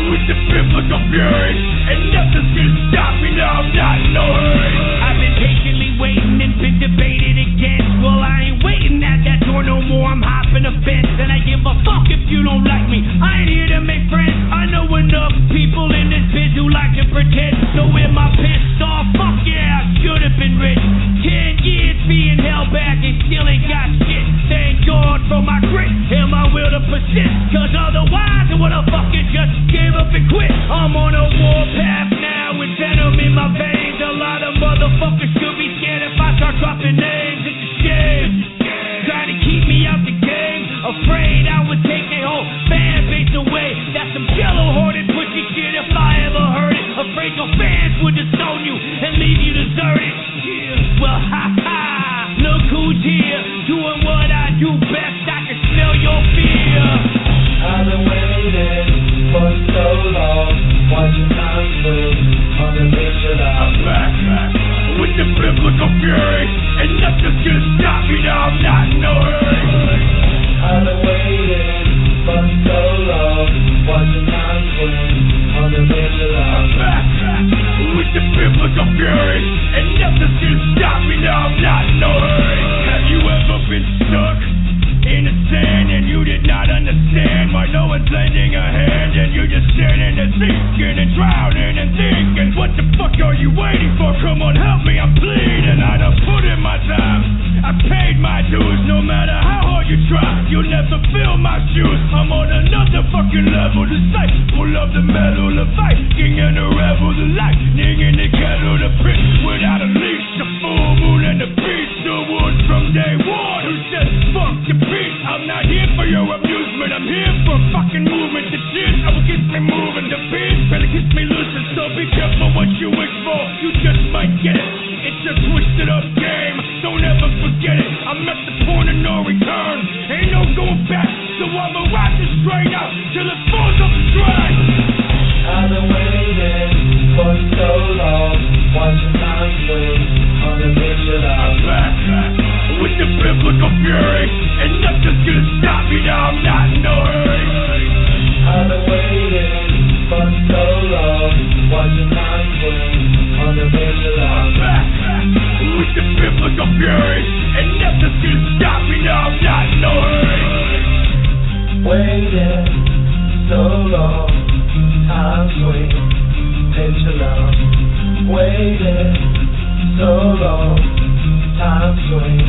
with the biblical fury, and nothing's gonna stop me now. I'm not in no hurry. I've been patiently waiting and been debated against. Well, I ain't waiting at that door no more. I'm hopping a fence, and I give a fuck if you don't like me. I ain't here to make friends. I know enough people in this biz who like to pretend. So am I pissed off? Fuck yeah, I should have been rich. 10 years being held back and still ain't got shit. Thank God for my grit and my will to persist. Cause otherwise I would've fucking just gave up and quit. I'm on a warpath now with venom in my veins. A lot of motherfuckers should be scared if I start dropping names. It's a shame. Trying to keep me out the game. Afraid I would take their whole fan base away. That's some jello-hearted pussy shit if I ever heard it. Afraid your fans would disown you and leave you deserted. Yeah. Well, look who's here, doing what I do best. I can smell your fear. I've been waiting for so long, watching waiting for? Come on, help me, I'm bleeding. I done put in my time. I paid my dues, no matter how hard you try. You'll never fill my shoes. I'm on another fucking level. The sight full of the metal, the Viking and the rebel, the lightning in the kettle, the prince without a leash, the full moon and the beast, the wood from day one. Who said fuck your beat? I'm not here for your amusement. I'm here for fucking movement. The shit I will get me moving. The beat better keep me losing. So be careful what you wish for. You just might get it. It's a twisted up game. Don't ever forget it. I'm at the point of no return. Ain't no going back. So I'ma ride this train out till it falls off the track. I've been waiting for so long, watching time swing on the visual. I'm back with the biblical fury, and nothing's gonna stop me now. I'm not in no hurry. I've been waiting for so long, watching time swing on the visual. I'm back with the biblical fury, and nothing's gonna stop me now. I'm not in no hurry. Waiting so long, time swing, pendulum. Waiting so long, time swing,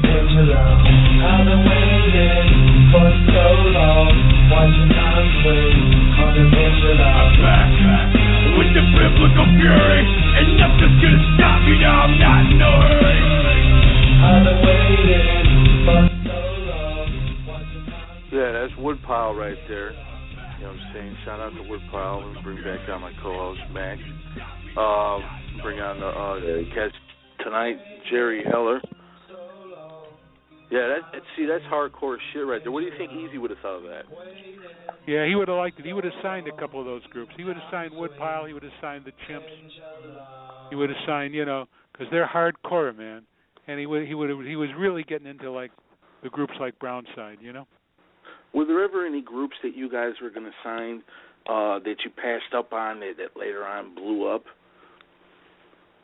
pendulum. I've been waiting for so long, watching time swing on the pendulum. I'm back with the biblical fury, and nothing's gonna stop me now. I'm not in no hurry. I've been waiting for so long, watching time swing. Yeah, that's Woodpile right there. You know what I'm saying? Shout out to Woodpile. Let me bring back down my co-host, Mac. Bring on the catch tonight, Jerry Heller. Yeah, that's hardcore shit right there. What do you think Eazy would have thought of that? Yeah, he would have liked it. He would have signed a couple of those groups. He would have signed Woodpile. He would have signed the Chimps. He would have signed, because they're hardcore, man. And he was really getting into like the groups like Brownside, Were there ever any groups that you guys were going to sign that you passed up on that later on blew up?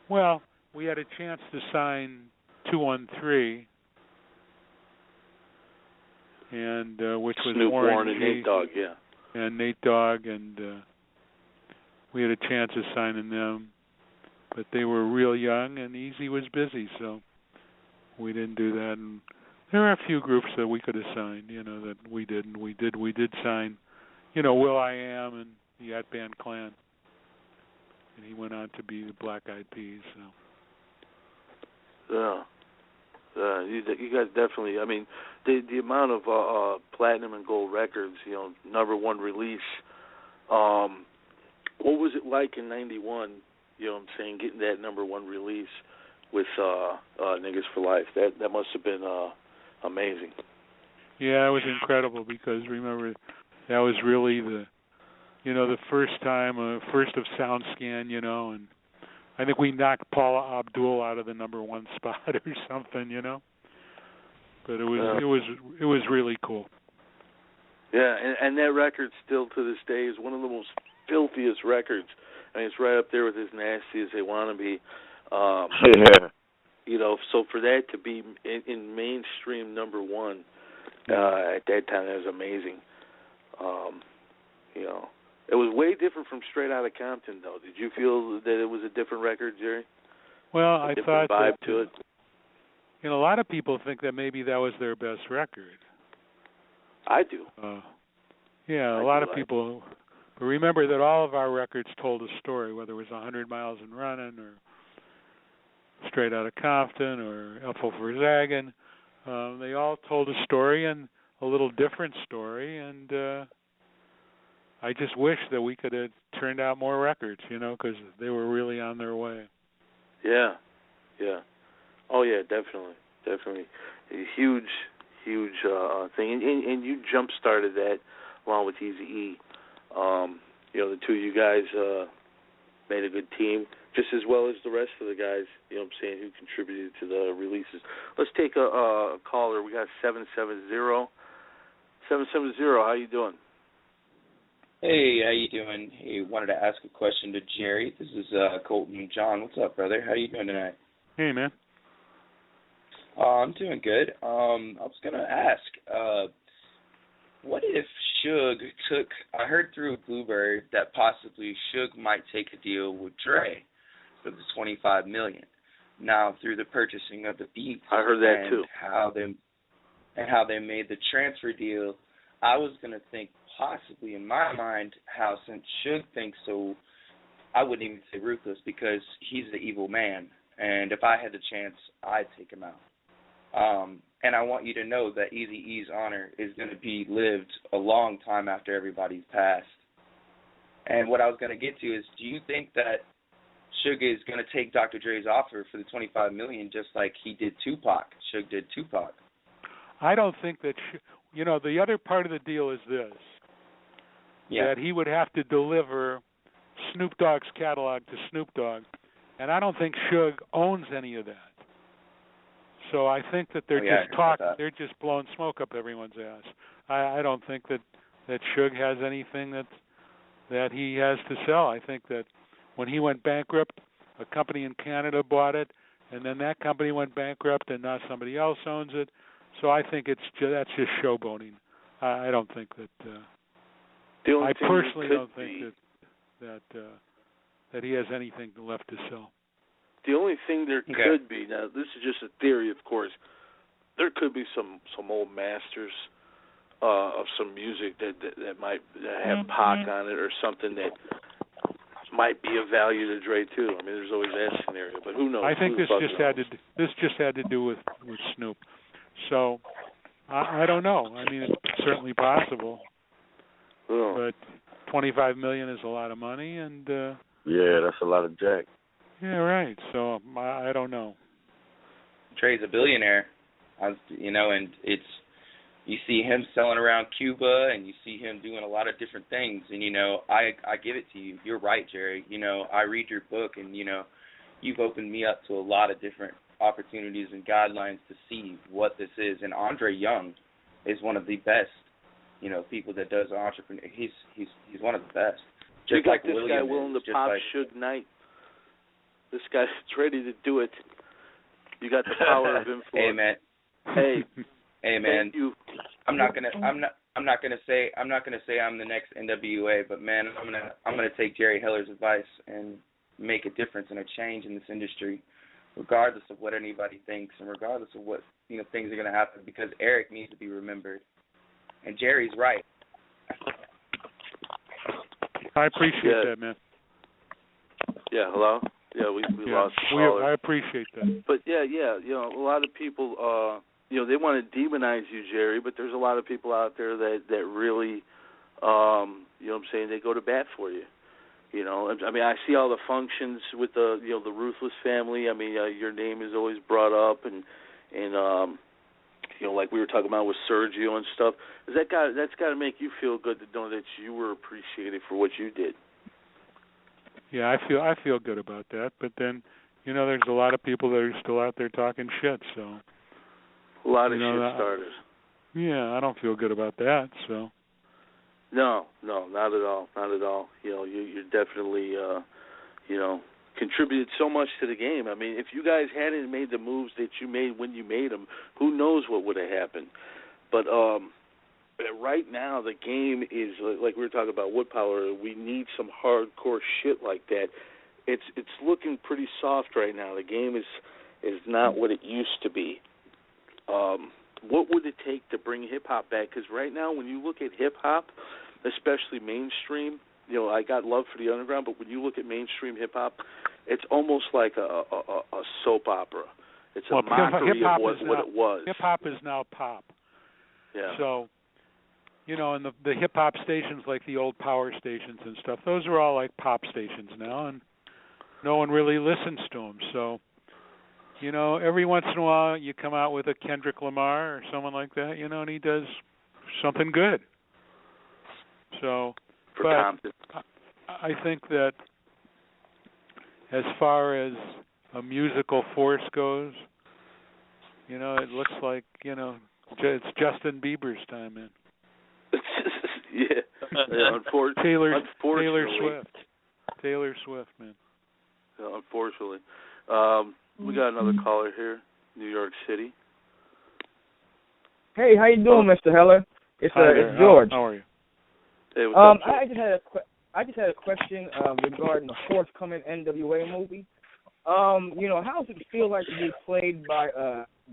Well, we had a chance to sign 213, and which was Snoop, Warren, G, and Nate Dogg, yeah. And Nate Dogg, and we had a chance of signing them, but they were real young, and Eazy was busy, so we didn't do that. And there are a few groups that we could have signed, that we didn't. We did sign, Will.I.Am and the At Band Clan. And he went on to be the Black Eyed Peas. So. Yeah. You guys definitely, I mean, the amount of platinum and gold records, number one release, what was it like in 91, getting that number one release with Niggas for Life? That must have been amazing. Yeah, it was incredible because remember that was really the first time, first of SoundScan, and I think we knocked Paula Abdul out of the number one spot or something, But it was really cool. Yeah, and that record still to this day is one of the most filthiest records. I mean, it's right up there with As Nasty as They Want to Be. Yeah. So for that to be in mainstream number one at that time, that was amazing. It was way different from Straight Outta Compton, though. Did you feel that it was a different record, Jerry? Well, I thought vibe that, to it. A lot of people think that maybe that was their best record. I do. Yeah, a lot of people. But remember that all of our records told a story, whether it was 100 Miles and Running or Straight Outta Compton or Elfo Verzagen. They all told a story and a little different story, and I just wish that we could have turned out more records, because they were really on their way. Yeah. Oh, yeah, definitely. A huge thing. And you jump-started that along with Eazy-E. The two of you guys made a good team, just as well as the rest of the guys, who contributed to the releases. Let's take a caller. We got 770. 770, how you doing? Hey, how you doing? Hey, wanted to ask a question to Jerry. This is Colton John. What's up, brother? How you doing tonight? Hey, man. I'm doing good. I was going to ask, what if Suge I heard through Bluebird that possibly Suge might take a deal with Dre. for the $25 million. Now, through the purchasing of the beats, I heard that too. How they made the transfer deal, I was gonna think possibly in my mind how since Suge thinks so, I wouldn't even say Ruthless because he's the evil man, and if I had the chance, I'd take him out. And I want you to know that Eazy-E's honor is going to be lived a long time after everybody's passed. And what I was going to get to is, do you think that Suge is going to take Dr. Dre's offer for the $25 million just like he did Tupac? Suge did Tupac. I don't think that, the other part of the deal is this, that he would have to deliver Snoop Dogg's catalog to Snoop Dogg, and I don't think Suge owns any of that. So I think that they're just talking. They're just blowing smoke up everyone's ass. I don't think that Suge has anything that he has to sell. I think that when he went bankrupt, a company in Canada bought it, and then that company went bankrupt, and now somebody else owns it. So I think that's just showboating. I don't think that. I personally don't think that he has anything left to sell. The only thing there could be, now this is just a theory, of course, there could be some old masters of some music that might have Pac on it or something that might be of value to Dre too. I mean, there's always that scenario, but who knows? I think this just had to do with Snoop. So I don't know. I mean, it's certainly possible, but $25 million is a lot of money, and yeah, that's a lot of jack. Yeah, right. So I don't know. Dre's a billionaire, and you see him selling around Cuba, and you see him doing a lot of different things. And I give it to you. You're right, Jerry. I read your book, and you've opened me up to a lot of different opportunities and guidelines to see what this is. And Andre Young is one of the best, people that does entrepreneur. He's one of the best. Just you got like this William guy willing to pop Suge Knight. This guy's ready to do it. You got the power of influence. Hey man. Hey man. Thank you. I'm not gonna say I'm the next N.W.A, but man, I'm gonna take Jerry Heller's advice and make a difference and a change in this industry, regardless of what anybody thinks and regardless of what things are gonna happen, because Eric needs to be remembered. And Jerry's right. I appreciate that, man. Yeah, hello? Yeah, we lost the caller. I appreciate that. But yeah, a lot of people, they want to demonize you, Jerry, but there's a lot of people out there that really, they go to bat for you. I mean, I see all the functions with the Ruthless family. I mean, your name is always brought up, and like we were talking about with Sergio and stuff. That's got to make you feel good to know that you were appreciated for what you did. Yeah, I feel good about that. But then, there's a lot of people that are still out there talking shit. So a lot of shit starters. Yeah, I don't feel good about that. So. No, not at all, not at all. You're definitely, contributed so much to the game. I mean, if you guys hadn't made the moves that you made when you made them, who knows what would have happened. But right now, the game is, like we were talking about Woodpower, we need some hardcore shit like that. It's looking pretty soft right now. The game is not what it used to be. What would it take to bring hip-hop back? Because right now, when you look at hip-hop, especially mainstream, I got love for the underground, but when you look at mainstream hip-hop, it's almost like a soap opera. It's a mockery of what it was. Hip-hop is now pop. Yeah. So, and the hip-hop stations, like the old power stations and stuff, those are all like pop stations now, and no one really listens to them. So, every once in a while you come out with a Kendrick Lamar or someone like that, and he does something good. So, I think that as far as a musical force goes, it looks like, it's Justin Bieber's time, man. Unfortunately. Taylor Swift, man. Unfortunately. We got another caller here, New York City. Hey, how you doing, Mr. Heller? It's George. How are you? Hey, what's up, I just had a question regarding the forthcoming N.W.A movie. How does it feel like to be played by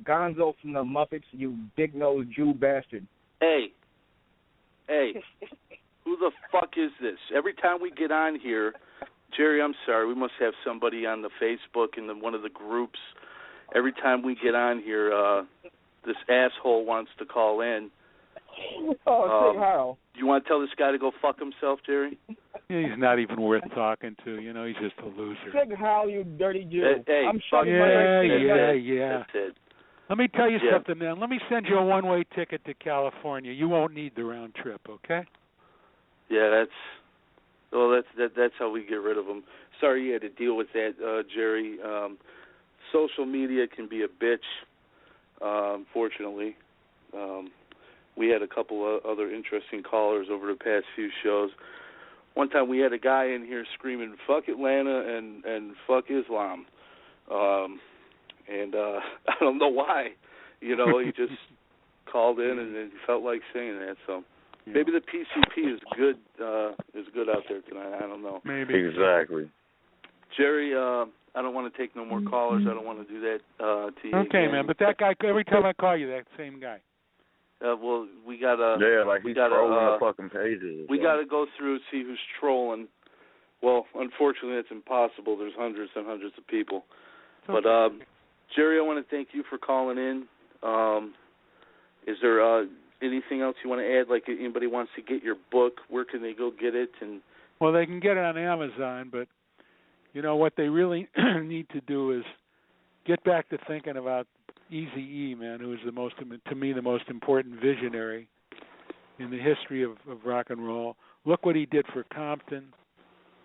Gonzo from the Muppets, you big-nosed Jew bastard? Hey, who the fuck is this? Every time we get on here, Jerry, I'm sorry, we must have somebody on the Facebook in one of the groups. Every time we get on here, this asshole wants to call in. Oh, how? You want to tell this guy to go fuck himself, Jerry? He's not even worth talking to. He's just a loser. Sig How, you dirty Jew. Hey, I'm shutting yeah. That's it. Let me tell you something, man. Let me send you a one-way ticket to California. You won't need the round trip, okay? Yeah, that's how we get rid of them. Sorry you had to deal with that, Jerry. Social media can be a bitch, unfortunately. We had a couple of other interesting callers over the past few shows. One time we had a guy in here screaming, fuck Atlanta and fuck Islam. I don't know why. He just called in and he felt like saying that. So maybe the PCP is good out there tonight. I don't know. Maybe. Exactly. Jerry, I don't want to take no more callers. I don't want to do that to you. Okay, again. man, but that guy, every time I call you, that same guy. Well, we got to... Yeah, like he's trolling the fucking pages. We got to go through and see who's trolling. Well, unfortunately, it's impossible. There's hundreds and hundreds of people. Okay. But, Jerry, I want to thank you for calling in. Is there anything else you want to add? Like, if anybody wants to get your book, where can they go get it? Well, they can get it on Amazon, but, what they really need to do is get back to thinking about Eazy-E, man, who is to me, the most important visionary in the history of rock and roll. Look what he did for Compton.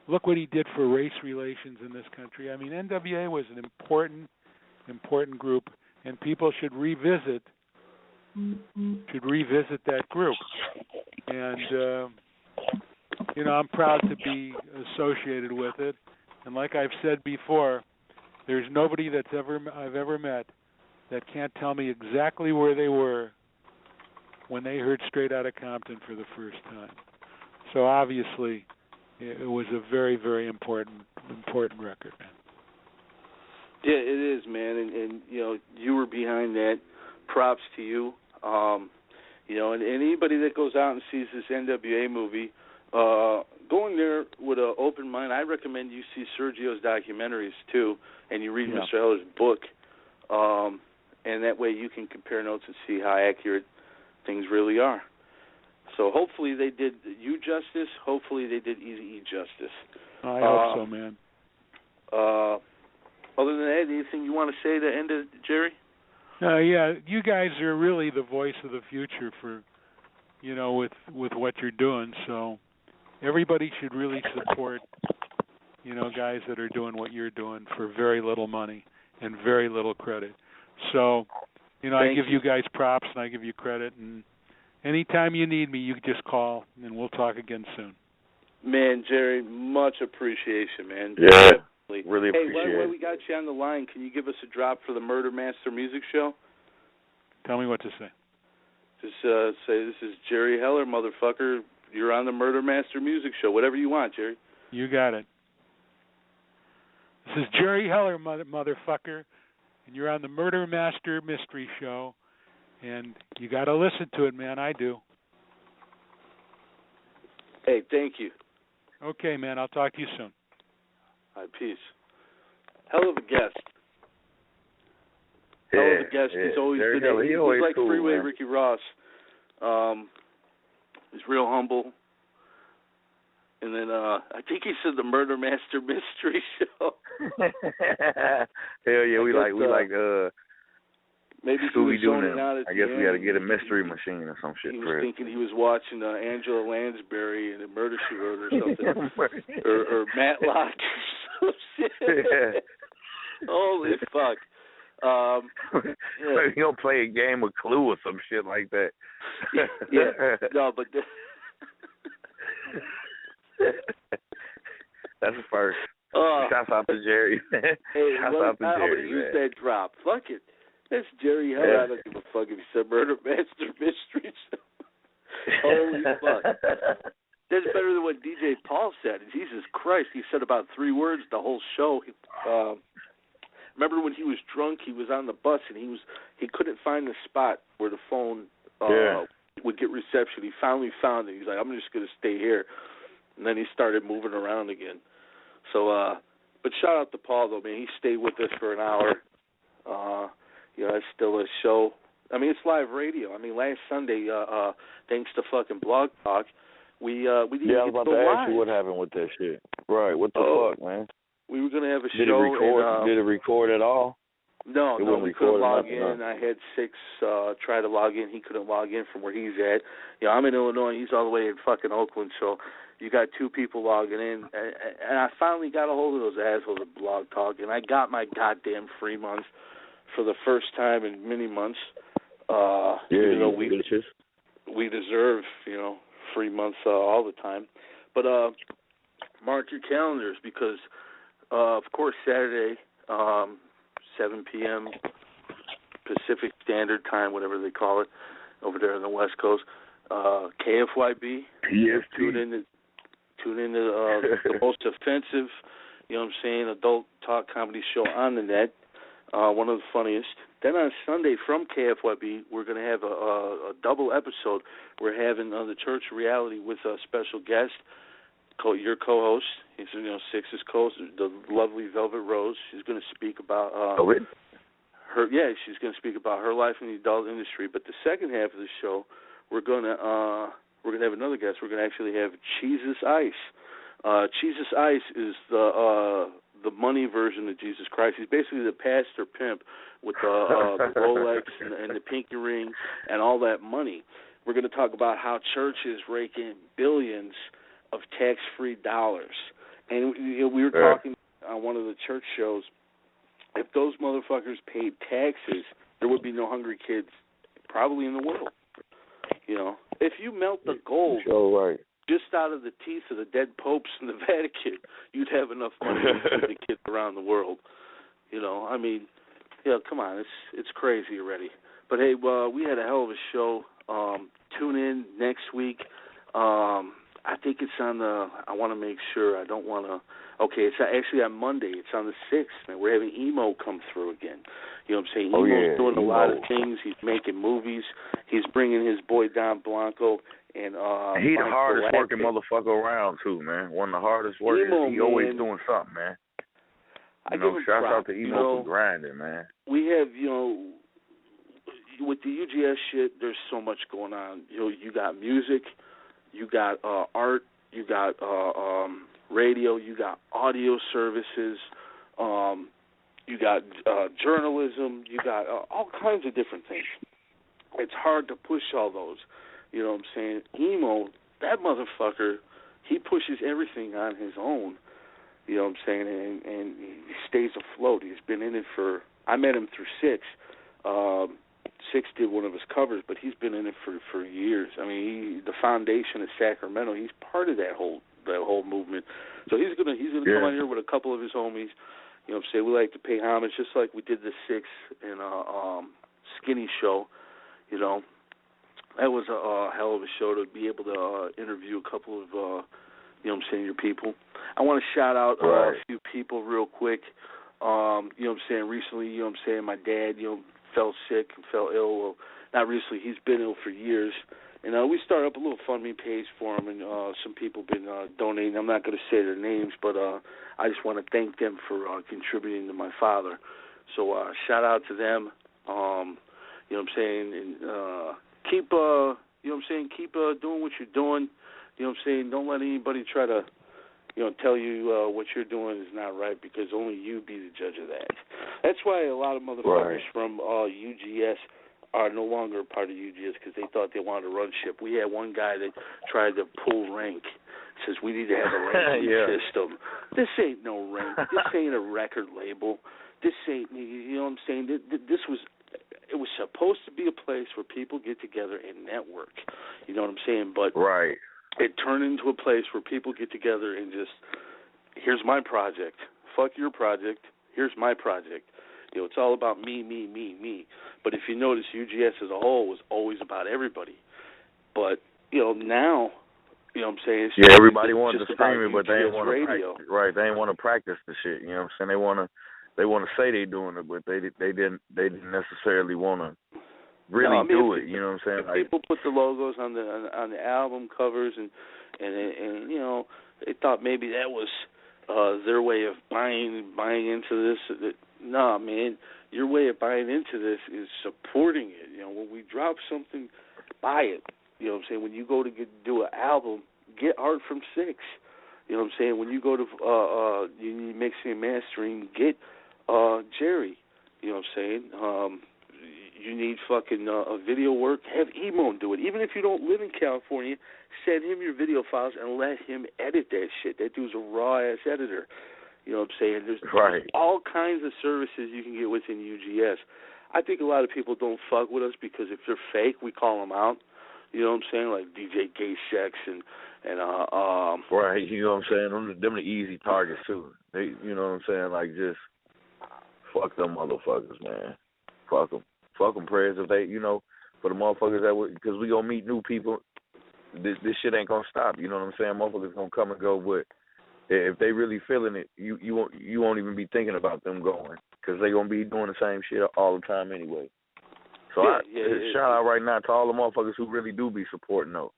Look what he did for race relations in this country. I mean, N.W.A. was an important group, and people should revisit that group. And I'm proud to be associated with it. And like I've said before, there's nobody I've ever met that can't tell me exactly where they were when they heard Straight Outta Compton for the first time. So obviously, it was a very, very important record, man. Yeah, it is, man, and you were behind that. Props to you. And anybody that goes out and sees this N.W.A. movie, going there with an open mind, I recommend you see Sergio's documentaries too, and you read Mr. Heller's book. And that way you can compare notes and see how accurate things really are. So hopefully they did you justice. Hopefully they did Eazy-E justice. I hope so, man. Other than that, anything you want to say to end it, Jerry? Yeah, you guys are really the voice of the future for, with what you're doing. So everybody should really support, guys that are doing what you're doing for very little money and very little credit. So, I give you guys props and I give you credit. And anytime you need me, you just call and we'll talk again soon. Man, Jerry, much appreciation, man. Yeah, really appreciate it. Hey, while we got you on the line, can you give us a drop for the Murder Master Music Show? Tell me what to say. Just say, this is Jerry Heller, motherfucker. You're on the Murder Master Music Show. Whatever you want, Jerry. You got it. This is Jerry Heller, motherfucker. And you're on the Murder Master Mystery Show, and you got to listen to it, man. I do. Hey, thank you. Okay, man. I'll talk to you soon. All right, peace. Hell of a guest. Hell of a guest. Yeah. He's always been. He's like cool, Freeway man. Ricky Ross. He's real humble. And then I think he said the Murder Master Mystery Show. Hell yeah, we like maybe Scooby Doo now. I guess we got to get a mystery machine or some shit. He was thinking he was watching Angela Lansbury and a Murder She Wrote or something, or Matlock or some shit. Yeah. Holy fuck! You don't play a game of Clue or some shit like that. Yeah. No, but. That's the first. Shouts out to Jerry. Hey, Shouts out to Jerry. I'm going to use that drop. Fuck it. That's Jerry Heller. Yeah. I don't give a fuck if he said Murder Master Mystery Show. Holy fuck. That's better than what DJ Paul said. Jesus Christ. He said about 3 words the whole show. remember when he was drunk, he was on the bus and he couldn't find the spot where the phone would get reception. He finally found it. He's like, I'm just going to stay here. And then he started moving around again. So, but shout out to Paul, though, man. He stayed with us for an hour. It's still a show. I mean, it's live radio. I mean, last Sunday, thanks to fucking Blog Talk, we didn't get to go live. Yeah, I was about to ask you what happened with that shit. Right, what the fuck, man? We were going to have a show. Did it record at all? No, we couldn't log in. I had Six try to log in. He couldn't log in from where he's at. I'm in Illinois. He's all the way in fucking Oakland, so you got two people logging in. And I finally got a hold of those assholes at Blog Talk, and I got my goddamn free month for the first time in many months. Even though we deserve, free months all the time. But mark your calendars because, of course, Saturday, 7 p.m. Pacific Standard Time, whatever they call it, over there on the West Coast. KFYB. PST. Tune in to the most offensive, adult talk comedy show on the net. One of the funniest. Then on Sunday from KFYB, we're going to have a double episode. We're having the Church of Reality with a special guest, your co-host. He's Six's co-host, the lovely Velvet Rose. She's going to speak about her. Yeah, she's going to speak about her life in the adult industry. But the second half of the show, we're going to have another guest. We're going to actually have Jesus Ice. Jesus Ice is the money version of Jesus Christ. He's basically the pastor pimp with the Rolex and the pinky ring and all that money. We're going to talk about how churches rake in billions of tax-free dollars. And we were talking on one of the church shows, if those motherfuckers paid taxes, there would be no hungry kids probably in the world. If you melt the gold just out of the teeth of the dead popes in the Vatican, you'd have enough money to feed the kids around the world. Come on, it's crazy already. But hey, we had a hell of a show. Tune in next week. I think it's on I want to make sure. I don't want to. Okay, it's actually on Monday. It's on the 6th, man. We're having Emo come through again. You know what I'm saying? Emo's doing a lot of things. He's making movies. He's bringing his boy Don Blanco. And he's the hardest working motherfucker around, too, man. One of the hardest workers. He always doing something, man. Shout out to Emo for grinding, man. We have, with the UGS shit, there's so much going on. You got music. You got art, you got radio, you got audio services, you got journalism, you got all kinds of different things. It's hard to push all those. You know what I'm saying? Emo, that motherfucker, he pushes everything on his own. You know what I'm saying? And he stays afloat. He's been in it I met him through Six. Six did one of his covers, but he's been in it for years. I mean, the foundation of Sacramento, he's part of that whole movement. So he's gonna come on here with a couple of his homies. You know what I'm saying? We like to pay homage, just like we did the Six and Skinny show. That was a hell of a show to be able to interview a couple of your people. I want to shout out a few people real quick. Recently, my dad, fell sick and fell ill. Well, not recently. He's been ill for years. And we started up a little FundMe page for him, and some people have been donating. I'm not going to say their names, but I just want to thank them for contributing to my father. So shout out to them. And keep, keep doing what you're doing. Don't let anybody try to, tell you what you're doing is not right, because only you be the judge of that. That's why a lot of motherfuckers from UGS are no longer part of UGS, because they thought they wanted to run ship. We had one guy that tried to pull rank. Says we need to have a ranking system. This ain't no rank. This ain't a record label. This ain't, you know what I'm saying? It was supposed to be a place where people get together and network. You know what I'm saying? But it turned into a place where people get together and just, here's my project. Fuck your project. Here's my project. It's all about me, me, me, me. But if you notice, UGS as a whole was always about everybody. But, now, you know what I'm saying? It's everybody wanted to stream it, but they didn't want to practice. Right, they didn't want to practice the shit, you know what I'm saying? They want to they want to say they're doing it, but they didn't necessarily want to really do it. You know what I'm saying? Like, people put the logos on the album covers, and you know, they thought maybe that was their way of buying into this. Nah, man, your way of buying into this is supporting it. You know, when we drop something, buy it. You know what I'm saying? When you go to do an album, get art from Six. You know what I'm saying? When you go to you need mixing and mastering, get Jerry. You know what I'm saying? You need fucking video work, have Emo do it. Even if you don't live in California, send him your video files and let him edit that shit. That dude's a raw-ass editor. You know what I'm saying? There's all kinds of services you can get within UGS. I think a lot of people don't fuck with us because if they're fake, we call them out. You know what I'm saying? Like DJ Gay Sex and right, you know what I'm saying? Them the easy targets, too. They, you know what I'm saying? Like, just fuck them motherfuckers, man. Fuck them. Fuck them, prayers. If they, you know, for the motherfuckers that would, because we gonna meet new people, this shit ain't gonna stop. You know what I'm saying? Motherfuckers gonna come and go, but if they really feeling it, you won't even be thinking about them going, because they gonna be doing the same shit all the time anyway. So shout out right now to all the motherfuckers who really do be supporting those.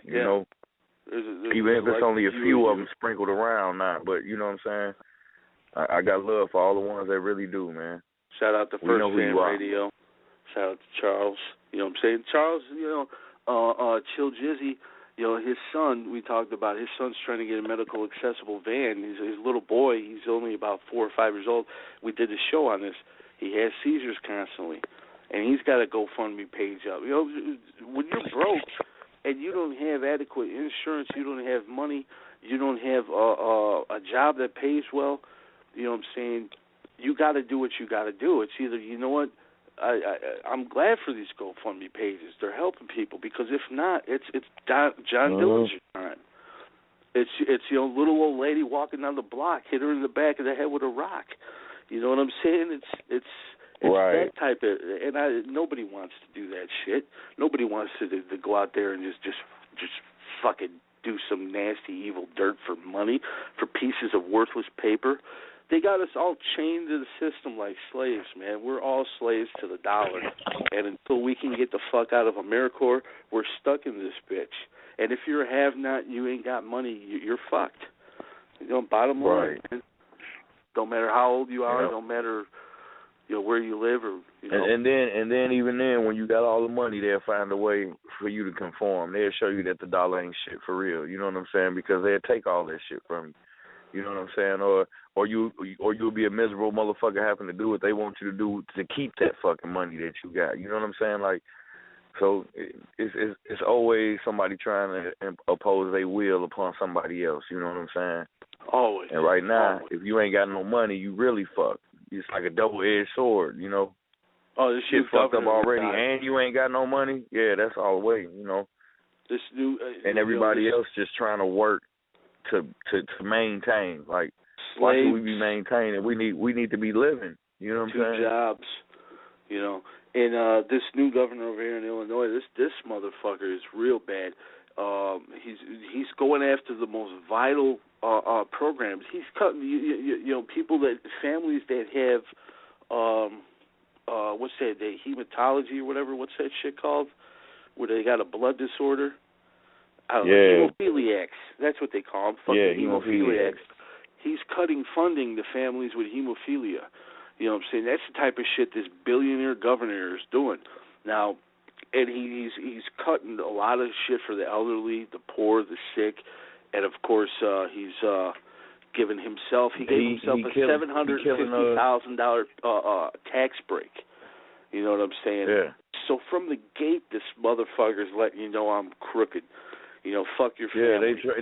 You know, even if it's only a few of them sprinkled around now, but you know what I'm saying? I got love for all the ones that really do, man. Shout out to First Fan Radio. Shout out to Charles. You know what I'm saying? Charles, you know, Chill Jizzy, you know, his son, we talked about, his son's trying to get a medical accessible van. He's his little boy. He's only about 4 or 5 years old. We did a show on this. He has seizures constantly, and he's got a GoFundMe page up. You know, when you're broke and you don't have adequate insurance, you don't have money, you don't have a job that pays well, you know what I'm saying, you got to do what you got to do. It's either, you know what, I'm glad for these GoFundMe pages. They're helping people, because if not, it's John Dillinger time. It's you know, little old lady walking down the block, hit her in the back of the head with a rock. You know what I'm saying? It's that type of, and nobody wants to do that shit. Nobody wants to go out there and just fucking do some nasty, evil dirt for money, for pieces of worthless paper. They got us all chained to the system like slaves, man. We're all slaves to the dollar. And until we can get the fuck out of AmeriCorps, we're stuck in this bitch. And if you're a have-not, you ain't got money, you're fucked. You know, bottom line, man. Don't matter how old you are, don't matter, you know, where you live, or you know. And then even then, when you got all the money, they'll find a way for you to conform. They'll show you that the dollar ain't shit for real. You know what I'm saying? Because they'll take all that shit from you. You know what I'm saying? Or you'll be a miserable motherfucker having to do what they want you to do to keep that fucking money that you got. You know what I'm saying? Like, so it's always somebody trying to impose their will upon somebody else. You know what I'm saying? Always. And right now, if you ain't got no money, you really fucked. It's like a double-edged sword, you know? Oh, this shit fucked up already, and you ain't got no money? Yeah, that's all the way, you know? This new... and everybody else just trying to work to maintain. Like, why should we be maintaining? We need to be living. You know what I'm saying? 2 jobs, you know. And this new governor over here in Illinois, this motherfucker is real bad. He's going after the most vital programs. He's cutting, you know, people families that have, what's that, the hematology or whatever, what's that shit called, where they got a blood disorder? Hemophiliacs. That's what they call them. Hemophiliacs. He's cutting funding to families with hemophilia. You know what I'm saying? That's the type of shit this billionaire governor is doing. Now, and he's cutting a lot of shit for the elderly, the poor, the sick, and of course he's given himself. He gave himself a $750,000 tax break. You know what I'm saying? Yeah. So from the gate, this motherfucker's letting you know I'm crooked. You know, fuck your family. Yeah,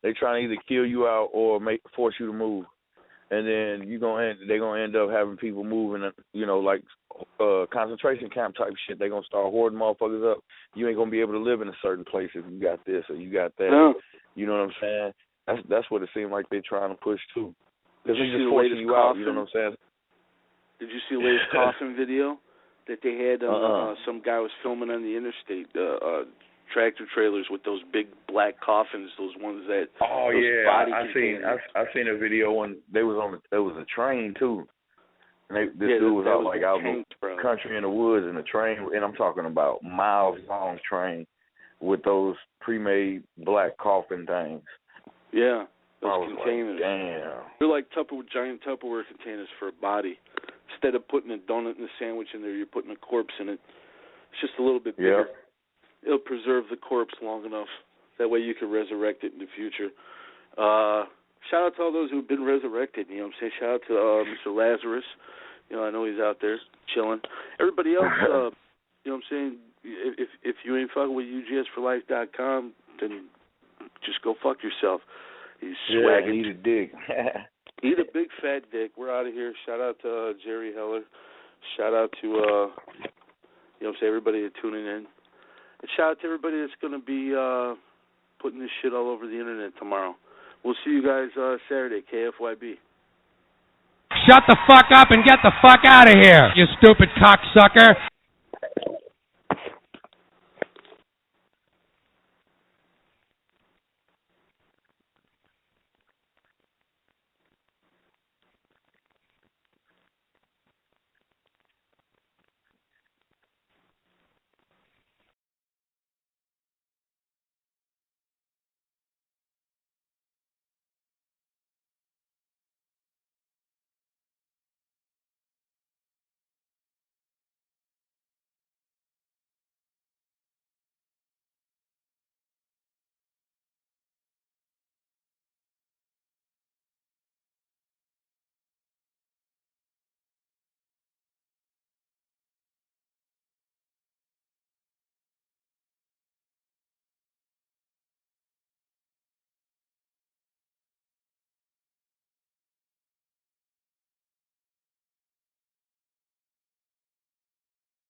they try to either kill you out or force you to move, and then they're gonna end up having people moving. You know, like concentration camp type shit. They're gonna start hoarding motherfuckers up. You ain't gonna be able to live in a certain place if you got this or you got that. No. You know what I'm saying? That's what it seems like they're trying to push too. Because they're just forcing you out. You know what I'm saying? Did you see the latest coffin video that they had? Some guy was filming on the interstate. tractor trailers with those big black coffins, those ones that. Oh yeah, I seen a video when they was on. It was a train too. And this dude was out in the country in the woods in a train, and I'm talking about miles long train with those pre-made black coffin things. Yeah, those containers. Like, damn. They're like giant Tupperware containers for a body. Instead of putting a donut and a sandwich in there, you're putting a corpse in it. It's just a little bit bigger. Yeah. It'll preserve the corpse long enough. That way you can resurrect it in the future. Shout out to all those who've been resurrected. You know what I'm saying? Shout out to Mr. Lazarus. You know, I know he's out there chilling. Everybody else, you know what I'm saying? If you ain't fucking with UGSforlife.com, then just go fuck yourself. He's swagging. Eat a dick. Eat a big fat dick. We're out of here. Shout out to Jerry Heller. Shout out to, you know what I'm saying, everybody that's tuning in. And shout out to everybody that's going to be putting this shit all over the internet tomorrow. We'll see you guys Saturday, KFYB. Shut the fuck up and get the fuck out of here, you stupid cocksucker.